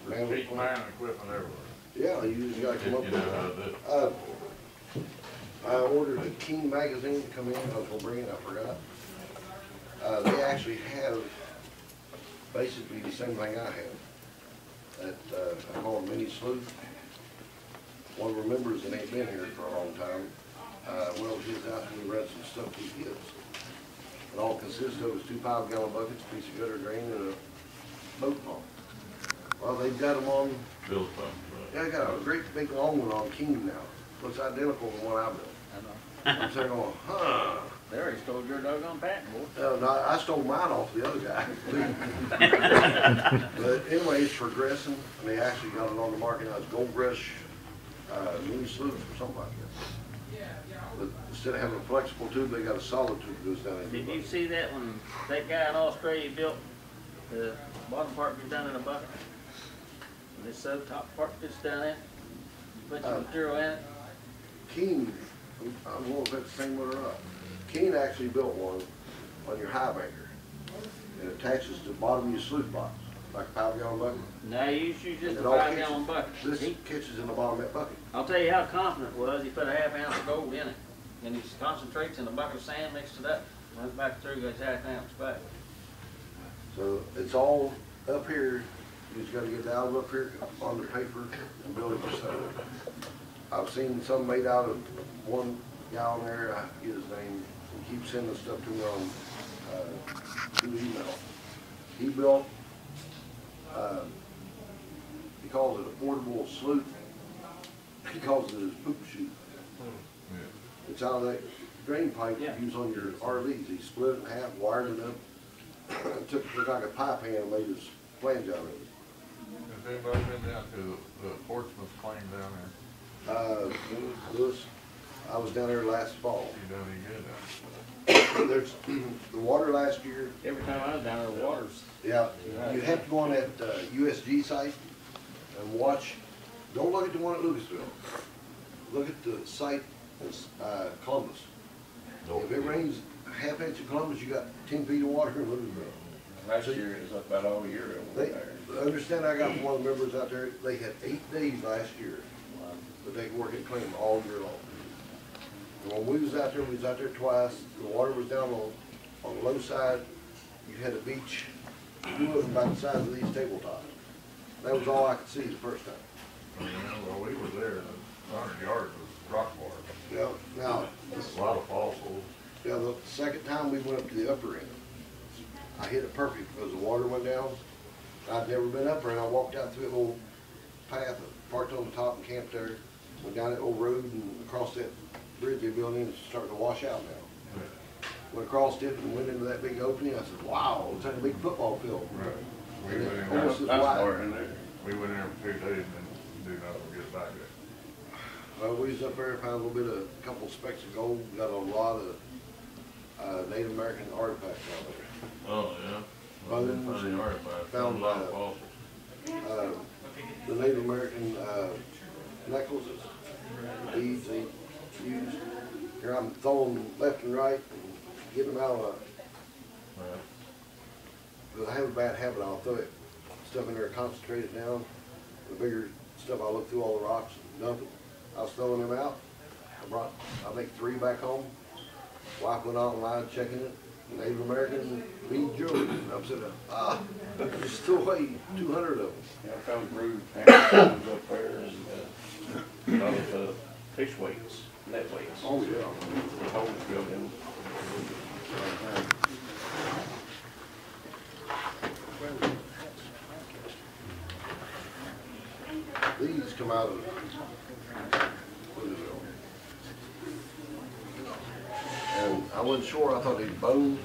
there's cheap man equipment everywhere. Yeah, you just gotta come up You know how to with do it. I ordered a Keen magazine to come in, I was gonna bring it, I forgot. They actually have basically the same thing I have. That, I call it Mini Sleuth. One of our members that ain't been here for a long time, went over to his house and we read some stuff to his. It all consists of is 2 5-gallon buckets, a piece of gutter drain, and a boat pump. Well, they've got them on, Build something. yeah, I got a great big long one on Keen now. Looks identical to the one I built. I'm saying, oh, huh. They already stole your doggone patent, boy. No, I stole mine off the other guy. But anyway, it's progressing, and they actually got it on the market now. It's Gold Rush, Mini Sleuth or something like that. But instead of having a flexible tube, they got a solid tube that goes down in the Did you bucket. see that when that guy in Australia built the bottom part was down in a bucket? And this top part fits down in, bunch of material in it. Keen, I don't know if that's the same one or not. Keen actually built one on your high banker. It attaches to the bottom of your sleuth box, like a 5-gallon bucket. Now you use just And a it all 5-gallon bucket. This catches in the bottom of that bucket. I'll tell you how confident it was. He put a ½ ounce of gold in it, and he concentrates in a bucket of sand mixed it up, went back through, got ½ ounce back. So it's all up here. You just gotta get it out of up here on the paper and build it yourself. I've seen some made out of one guy on there, I forget his name, he keeps sending stuff to me on, through email. He built, he calls it a portable sleuth. He calls it his poop chute. It's out of that drain pipe you use on your RVs. He split it in half, wired it up, took like a pipe hand and made his flange out of it. Has anybody been down to the Lewis. I was down there last fall. You done any good now? There's, the water last year, Every time I was down there, the water's, yeah, you have to go on that USG site and watch. Don't look at the one at Louisville. Look at the site in Columbus. If it rains a half inch in Columbus, you got 10 feet of water in Louisville. Last year, it was up about all year over They, there. understand, I got one of the members out there, they had 8 days last year, but they could work it clean all year long. And when we was out there twice, the water was down on the low side, you had a beach, 2 of them about the size of these tabletops. That was all I could see the first time. Yeah, well, we were there, and 100 yards was rock water. Yeah, now, A lot of fossils. yeah, the second time we went up to the upper end, I hit it perfect because the water went down. I'd never been up there, and I walked out through a little path, parked on the top and camped there, went down that old road and across that bridge they built in, it's starting to wash out now. Went across it and went into that big opening, I said, wow, it's like a big football field. Right. We And went it in there, almost as That's wide. far in there. we went in there for 2 days and didn't do nothing to get back there. Well, we was up there, found a little bit of, a couple of specks of gold, got a lot of Native American artifacts out there. Oh, yeah. Bones, Funny artifacts, found, a lot of fossils. The Native American necklaces, beads they used. Here I'm throwing them left and right and getting them out of Yeah. because I have a bad habit, I'll throw it, stuff in there, concentrate it down. The bigger stuff, I look through all the rocks and dump it. I was throwing them out. I think 3 back home. Wife went online checking it. Native American bead jewelry. And I said, there's still away 200 of them. Yeah, I found grooved handles up there and, a lot of, fish weights, net weights. Oh, yeah. The holes drilled in. These come out of Louisville. And I wasn't sure, I thought they bone.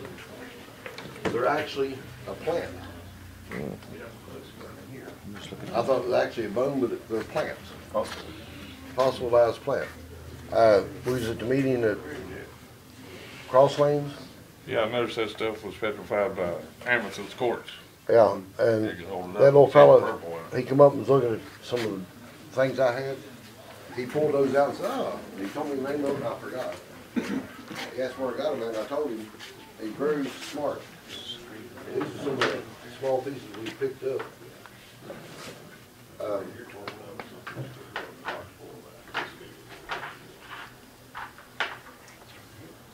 They're actually a plant. I thought it was actually a bone, but they're plants. Fossilized plant. We was at the meeting at Cross Lanes. Yeah, I noticed that stuff was petrified by Hamilton's courts. Yeah, and They could hold it up. that little fella, Purple in it. he come up and was looking at some of the things I had. He pulled those out and said, he told me the name of them, and I forgot. He asked where I got them, and I told him, he's very smart. These are some of the small pieces we picked up.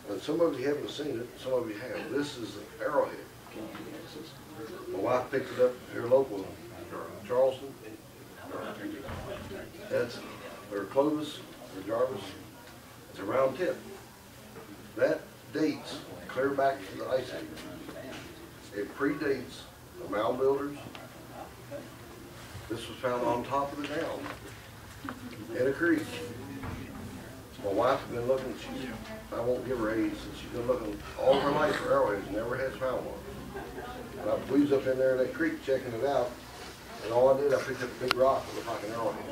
And some of you haven't seen it, some of you have. This is an arrowhead. My wife picked it up here local in Charleston. That's, or Clovis, or Jarvis. It's a round tip. That dates clear back to the Ice Age. It predates the mound builders. This was found on top of the ground in a creek. My wife's been looking, I won't give her age, since she's been looking all her life for arrowheads, never has found one. And we was up in there in that creek checking it out, and all I did, I picked up a big rock that looked like an arrowhead.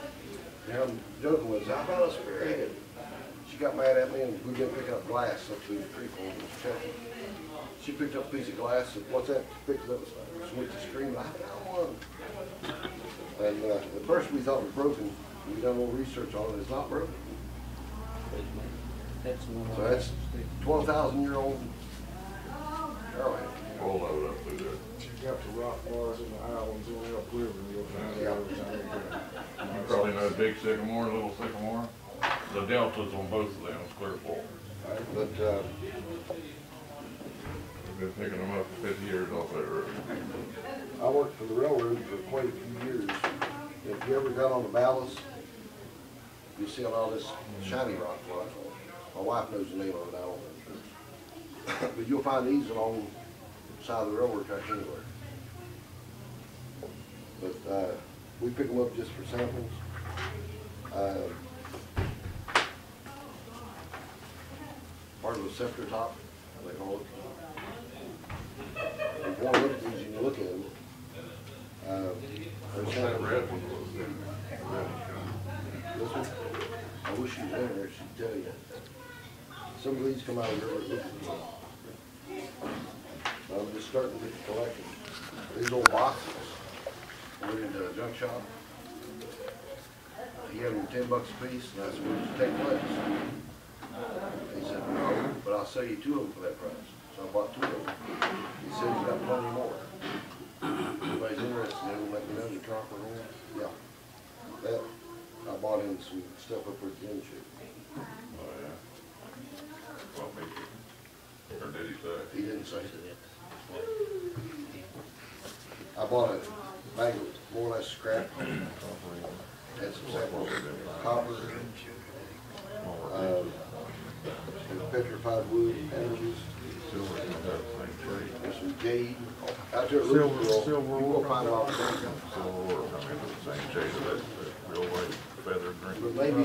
And I'm joking with her, I found a spearhead. She got mad at me, and we began picking up glass up through the creek and was checking. She picked up a piece of glass, and what's that? She picked it up, and went to scream, I found one. And at first we thought it was broken. We done a little research on it, it's not broken. So that's 12,000-year-old arrowhead. We'll load up through there. You got the rock bars and the islands on Elk River. You probably know Big Sycamore, Little Sycamore. The deltas on both of them is clear full. But We've been picking them up for 50 years off that road. I worked for the railroad for quite a few years. If you ever got on the ballast, you see a lot of this shiny rock flying. My wife knows the name of it, I don't know. But you'll find these along the side of the railroad track anywhere. But we pick them up just for samples. Part of the scepter top, they call it. If you want to look at these, you can look at them. There's That samples. red one was good. Red one. This one? I wish she was in there, she'd tell you. Some of these come out of river, look at them. I'm just starting to get the collection. These old boxes, went into a junk shop. He had them $10 a piece, and I said, "Where'd you take place?" He said, "No, but I'll sell you 2 of them for that price." So I bought 2 of them. He said he's got plenty more. Anybody's interested in them, let me know, the trunk or whatever. Yeah. That, I bought him some stuff up for the gym ship. Oh, yeah. Well, maybe, or did he say? He didn't say. I bought a bag of more or less scrap. Had some samples of copper, and petrified wood, energies, Silver, you got the same tree. and some jade. Out there at Louisville, you will find all the things. Silver ore come in the same shade of that real white feathered But green. maybe,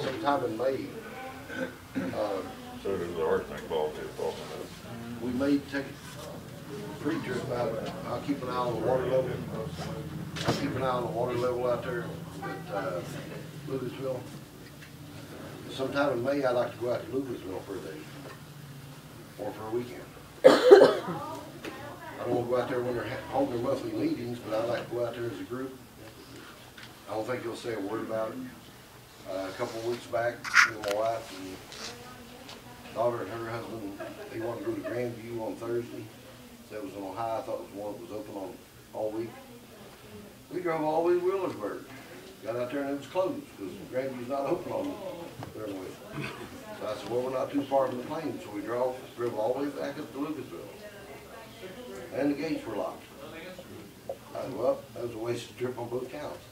sometime in May, So does the arsenic ball tip off of we may take a pre-trip about it. I'll keep an eye on the water level. I'll keep an eye on the water level out there at, Louisville. Sometime in May, I'd like to go out to Louisville for a day, or for a weekend. I don't want to go out there when they're holding their monthly meetings, but I'd like to go out there as a group. I don't think you'll say a word about it. A couple of weeks back, me and my wife and daughter and her husband, they wanted to go to Grandview on Thursday. That was in Ohio. I thought it was one that was open on all week. We drove all the way to Wheelersburg. Got out there and it was closed because Grandview's not open on their way. So I said, well, we're not too far from the plane, so we drove all the way back up to Lucasville. And the gates were locked. I said, well, that was a wasted trip on both counts.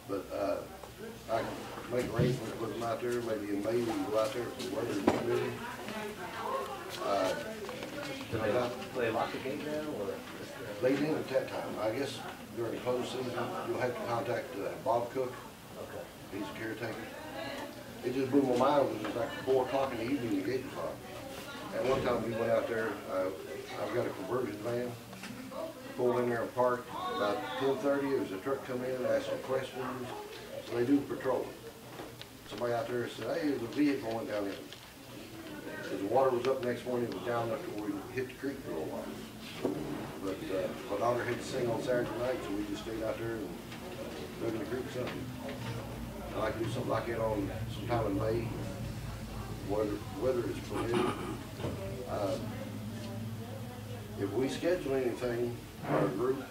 But I can make arrangements with them out there. Maybe in May we can go out there if the weather's permitting. Do they lock the gate now, or? They didn't at that time. I guess during closed season, you'll have to contact Bob Cook. Okay. He's a caretaker. It just blew my mind. It was like 4 o'clock in the evening, the gate was locked. At one time we went out there, I've got a conversion van, pulled in there and parked. About 10:30, there was a truck come in, asked some questions. So they do patrol. Somebody out there said, hey, there's a vehicle went down in. Because the water was up next morning, it was down up to where we hit the creek for a little while. But my daughter had to sing on Saturday night, so we just stayed out there and dug in the creek something. I'd like to do something like that on sometime in May, weather is permitted. If we schedule anything for our group,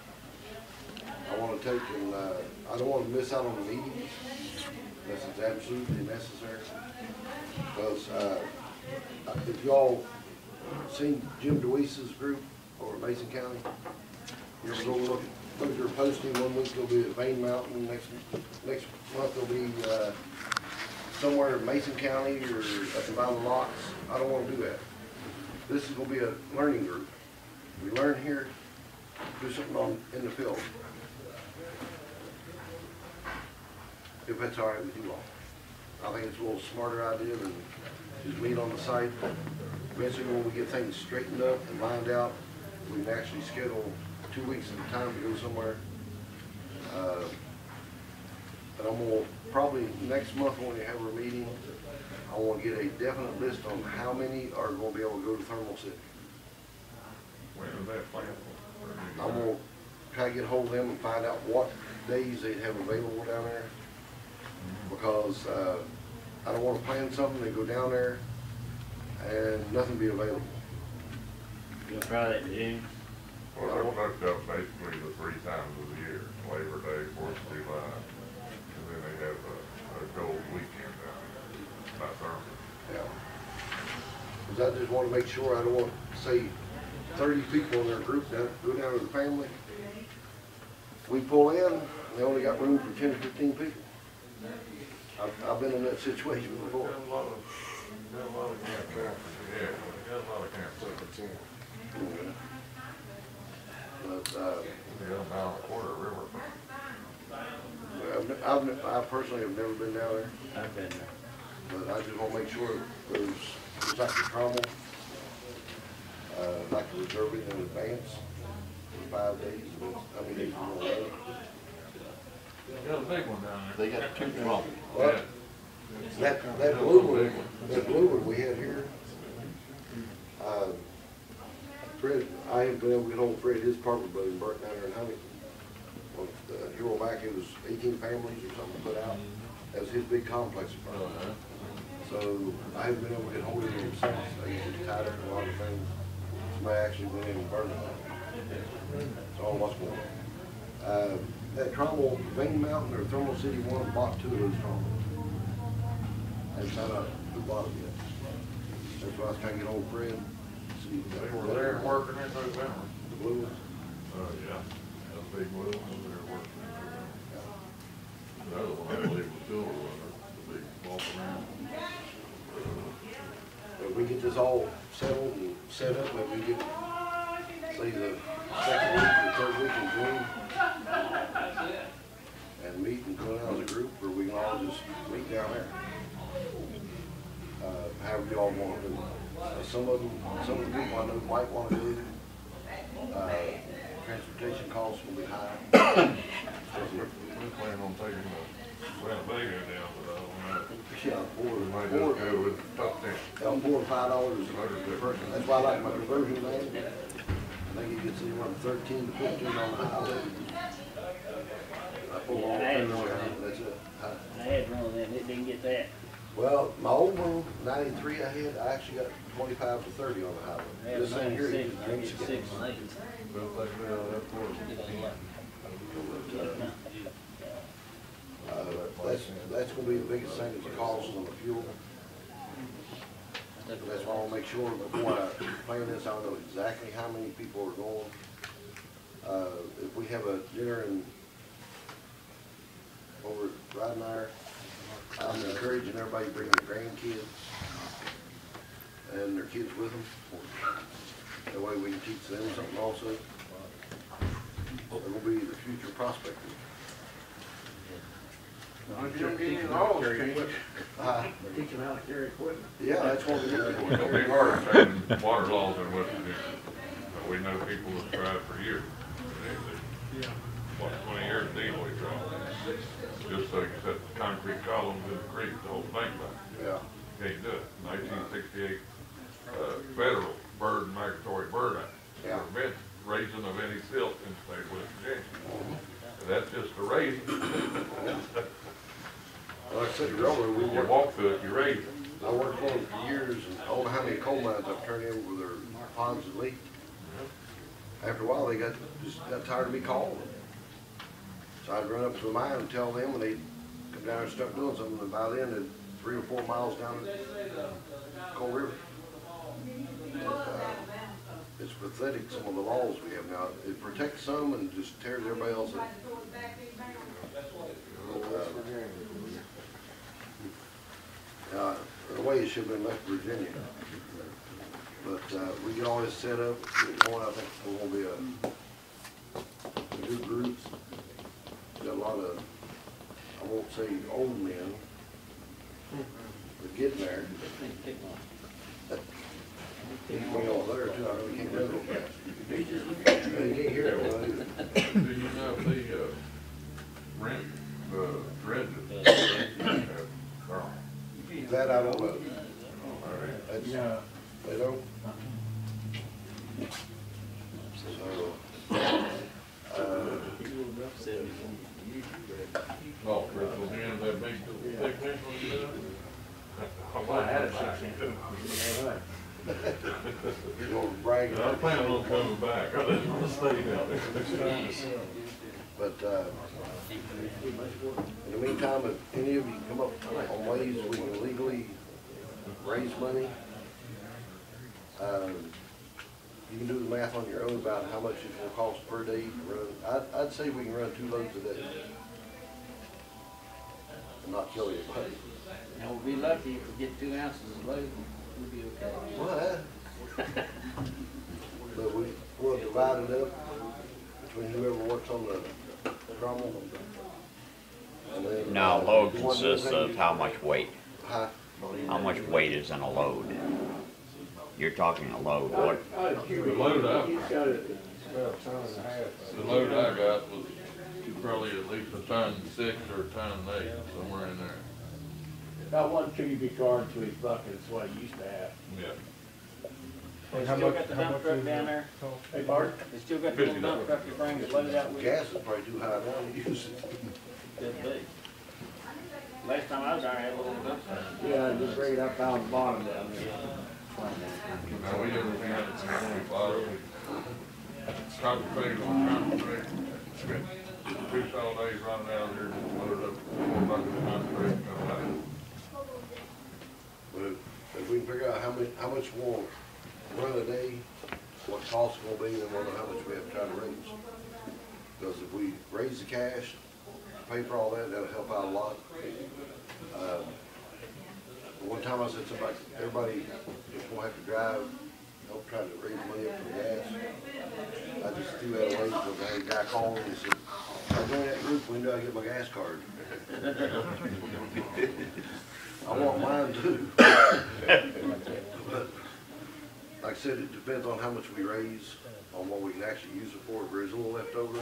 I want to take and I don't want to miss out on the meetings unless it's absolutely necessary. Because if y'all seen Jim DeWeese's group over Mason County, you're going to look at their posting. 1 week they'll be at Vane Mountain, next month they'll be somewhere in Mason County or up and by the locks. I don't want to do that. This is going to be a learning group. We learn here, do something in the field. If that's all right with you all. I think it's a little smarter idea than just meet on the site. Eventually when we get things straightened up and lined out, we can actually schedule 2 weeks at a time to go somewhere. But I'm going to, probably next month when we have our meeting, I want to get a definite list on how many are going to be able to go to Thermal City. When is that planned? I'm going to try to get hold of them and find out what days they'd have available down there. Because I don't want to plan something, they go down there and nothing be available. You'll try that in June. Well, they're booked up basically the 3 times of the year, Labor Day, 4th of July, and then they have a gold weekend down there, by Thursday. Yeah. Because I just want to make sure, I don't want, say, 30 people in their group down, go down to the family. We pull in, and they only got room for 10 or 15 people. I've been in that situation before. Got a lot of campsites, yeah, got a lot of campsites. But, Yeah, about a quarter river. I personally have never been down there, I've been there. but I just want to make sure there's, it's like the travel, like to reserve it in advance for 5 days. How many days we want to go? Got a big one down there. They got 2 trouble. What? That blue one we had here, Fred, I haven't been able to get hold of Fred, his apartment building burnt down there in Huntington. Well, a year back, it was 18 families or something put out. That was his big complex apartment. So I haven't been able to get hold of him since. I guess he's tied up in a lot of things. Somebody actually went in and burned it down. That's all what's going on. That Trumbull, Vein Mountain or Thermal City one bought 2 of those Trumbull. I haven't found out who bought them yet. That's why I was trying to get hold of Fred. See if They were there working in November. the blue ones. Yeah, that big blue one over there working in November. The other one, I believe, was still the big walk around. If we get this all settled and set up, maybe we get, say, the second week or third week in June, and meet and go out as a group, or we can all just meet down there. However you all want to do it. Some of the people I know might want to do, transportation costs will be high. We plan on taking the Winnebago down, but I don't know. Yeah, We might just go with top ten. $4 or $5 per person. That's why I like my conversion van. I think it gets anywhere from 13 to 15 on the highway. I pull all the trailer around, that's it. I had one of them, it didn't get that. Well, my old one, 93 I had, I actually got 25 to 30 on the I highway. had This thing here, you 96, just I drink get skin. 6 and 8. We'll take that out of That's gonna be the biggest thing is the cost on the fuel. That's why I wanna make sure before I plan this, I know exactly how many people are going. If we have a dinner and over at Riding Iron, I'm encouraging everybody to bring their grandkids and their kids with them. That way we can teach them something also. They're gonna be the future prospectors. If you don't get any laws changed, Teach them how to carry equipment. Yeah, that's what we're It'll doing. be hard changing water laws in West Virginia, but we know people have tried for years. yeah. What, 20 years legally tried? Just so you set concrete columns in the creek, the whole thing back. Yeah. Can't do it. 1968, federal bird and migratory bird act. Yeah. Permits raising of any silt in the state of West Virginia. And that's just a raising. Like I said, the railroad, we You worked, walk through it, you raise it. I worked for them for years, and I don't know how many coal mines I've turned in where their ponds had leaked. After a while, they just got tired of me calling them. So I'd run up to the mine and tell them, and they'd come down and start doing something, and by then, they're 3 or 4 miles down the Coal River. It's pathetic, some of the laws we have now. It protects some and just tears everybody else up. The way it should have been left Virginia. But we get all this set up, get going. I think we're gonna be a good group. Got a lot of, I won't say old men, but getting there. We all there too, I really can't run real fast. You can't hear everyone either. Do you know if the rent, the dredges? That I don't know. That's, Yeah. they don't. So, Oh, Crystal, you know that big picnic we did? I had a 16. you're gonna brag I about plan on coming back, I didn't want to stay down there. But, in the meantime, if any of you come up on ways we can legally raise money, you can do the math on your own about how much it's gonna cost per day to run. I'd say we can run 2 loads a day. And not kill anybody. And we'll be lucky if we get 2 ounces of load, we'll be okay. Well, but we'll divide it up between whoever works on the trommel. And then, Now, a load one consists thing of you- how much weight? Huh? How much weight is in a load? You're talking a load, what? The load I, About a ton and a half. the load I got was probably at least a ton 6 or a ton 8, somewhere in there. Got one cubic yard to his bucket, is what he used to have. Yeah. And Still got the dump truck down there? Hey, Bart? They still got the little dump truck you bring to load it out with? Gas is probably too high now to use it. Could be. Last time I was down there, I had a little dump truck. Yeah, just bring it up out the bottom down there. Now, we never had it since 25. Trying to figure, we're trying to figure. Spent 2 solid days running out there, just loaded up 4 buckets of concrete, and come out. But if we can figure out how much we'll run a day, what the cost will be, then we'll know how much we have to try to raise. Because if we raise the cash, pay for all that, that'll help out a lot. One time I said somebody, everybody just won't have to drive, help try to raise money up for gas. I just threw that away because I had a guy call me and said, I'm going that group, when do I get my gas card? I want mine too. But like I said, it depends on how much we raise, on what we can actually use it for. If there's a little left over,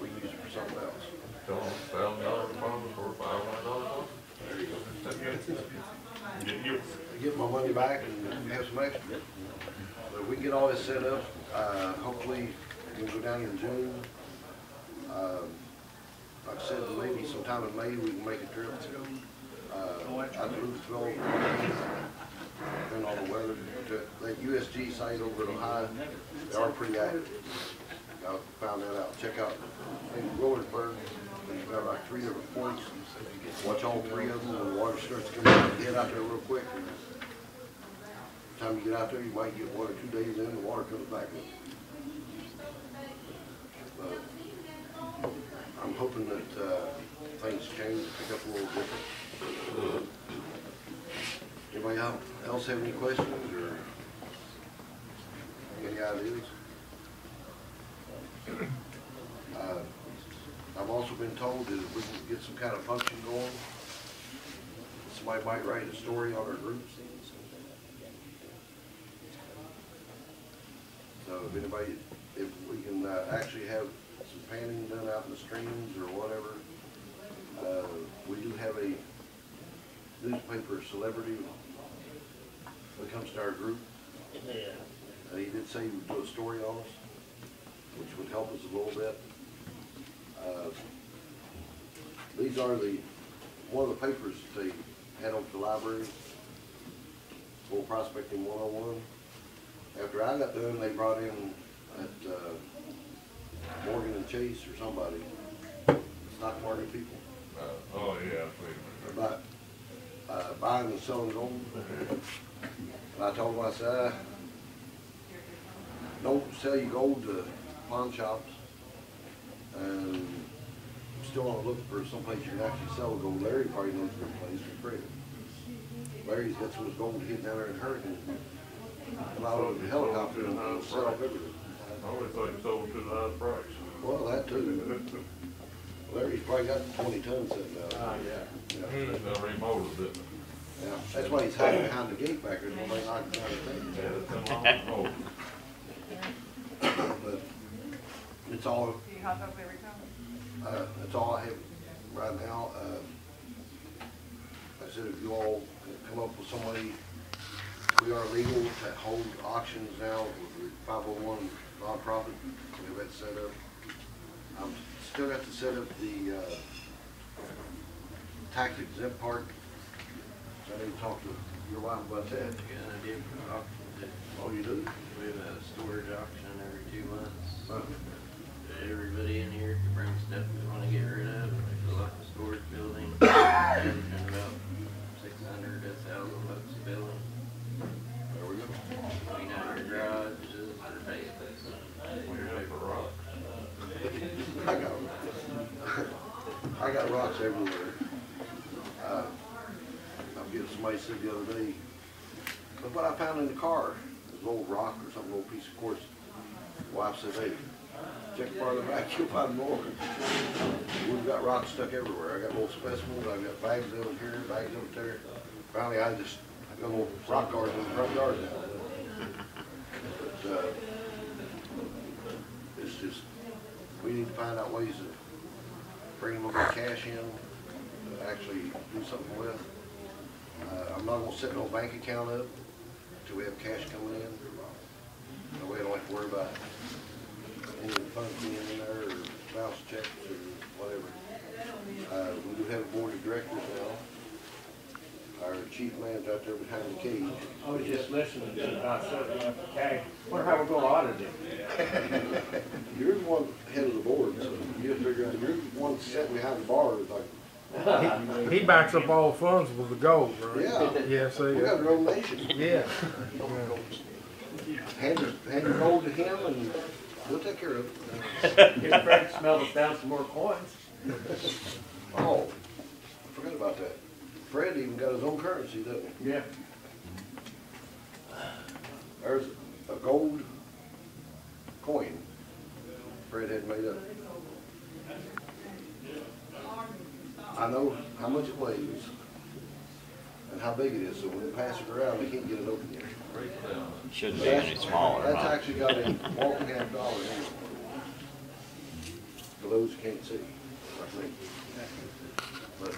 we can use it for something else. $1,000 bonus or $500. There you go. You Get my money back and have some extra. But we can get all this set up, hopefully we can go down in June. Like I said, maybe sometime in May we can make a trip. I'd move to depending on the weather. That USG site over at Ohio, they are pretty active. I found that out. Check out maybe Roarsburg. You've got like 3 different points. Watch all 3 of them when the water starts coming out. Get out there real quick. By the time you get out there, you might get 1 or 2 days in, the water comes back in. But I'm hoping that things change, pick up a little different. Anybody else have any questions or any ideas? I've also been told that if we can get some kind of function going, somebody might write a story on our groups. So if we can actually have some panning done out in the streams or whatever, we do have a newspaper celebrity that comes to our group. He did say he would do a story on us, which would help us a little bit. These are one of the papers that they had over at the library, Full Prospecting 101. After I got done, they brought in at Morgan and Chase or somebody, stock market people. oh, yeah, About buying and selling gold. And I told them, I said, don't sell your gold to pawn shops. And I'm still on the look for someplace you can actually sell gold. Larry probably knows a good place for free. Larry's got some of his gold hidden down there in Hurricane. And I went to the helicopter and set off everything. I always thought you sold to the highest price. Well, that too. Larry's probably got 20 tons sitting out. Yeah. They never remolded it. Yeah, that's why he's hiding behind the gate back there, nobody knocking down the thing. Yeah, it's been long. But it's all, Do you hop up every time? that's all I have right now. I said if you all come up with somebody, we are legal to hold auctions now with the 501 nonprofit. We have that set up. I'm still got to set up the tax exempt part. So I need to talk to your wife about that. Yeah, I did auction. Oh, you do? We have a storage auction every 2 months. Huh. Everybody in here can bring stuff we want to get rid of. We fill up the storage building, averaging about 600 to 1,000 bucks a building. There we go. Clean out your garages or pay it. I got rocks everywhere. I'm getting somebody said the other day, look what I found in the car. It was an old rock or something, old piece of quartz. Wife said, hey, check farther back, you'll find more. We've got rocks stuck everywhere. I got little specimens, I've got bags over here, bags over there. Finally, I got little rock cards in the front yard now. But it's just, we need to find out ways to bring a little bit of cash in, to actually do something with. I'm not gonna set no bank account up until we have cash coming in. That way I don't have to worry about any of the funds being in there or bounce checks or whatever. We do have a board of directors now. Our chief man's out there behind the cage. I was just listening to about setting up the cash. Wonder how we're gonna audit it. You're the one head of the board, so you figure out, you're the one sitting behind the bar, like, He backs up all the funds with the gold, right? yeah, Yeah, see, we got our own nation. yeah. Hand your gold to him and we'll take care of it. Get Fred to smell us down some more coins. Oh, I forgot about that. Fred even got his own currency, doesn't he? Yeah. There's a gold coin Fred had made up. I know how much it weighs and how big it is, so when they pass it around, they can't get it open yet. Shouldn't be any smaller, That's huh? actually got a $1.5 in it. For those who can't see, I think. But,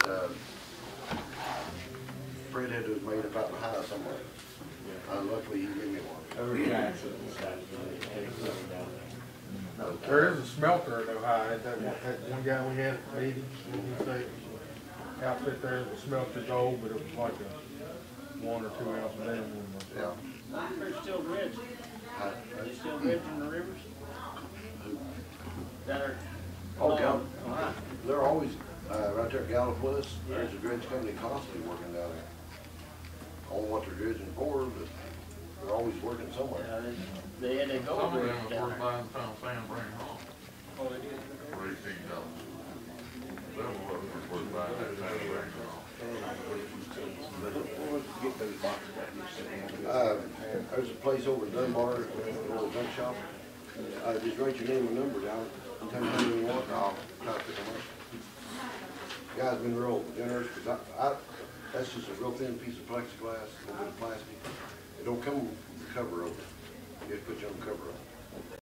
Fred had those made up out in the house somewhere. Luckily, he gave me one. Every tax is decided. There is a smelter in Ohio, that one guy we had at the meeting, he said, outfit there, the smelter's old, but it was like a 1 or 2 ounce minimum. Yeah. They're still dredging. Huh? Are they still dredging the rivers? Down there? Oh, Gallup. They're always, right there at Gallup West, there's a dredge company constantly working down there. I don't know what they're dredging for, but they're always working somewhere. They had a Some gold of them dredge was down worth there. buying pound sand, bring it home Oh, they did. for $18. Some of them was worth buying that sand, bring it home. There's a place over in Dunbar, a little junk shop. Just write your name and number down, and tell me how many you want, and I'll try to pick them up. Guy's been real generous, because that's just a real thin piece of plexiglass, a little bit of plastic. It don't come with the cover over. You have to put your own cover on.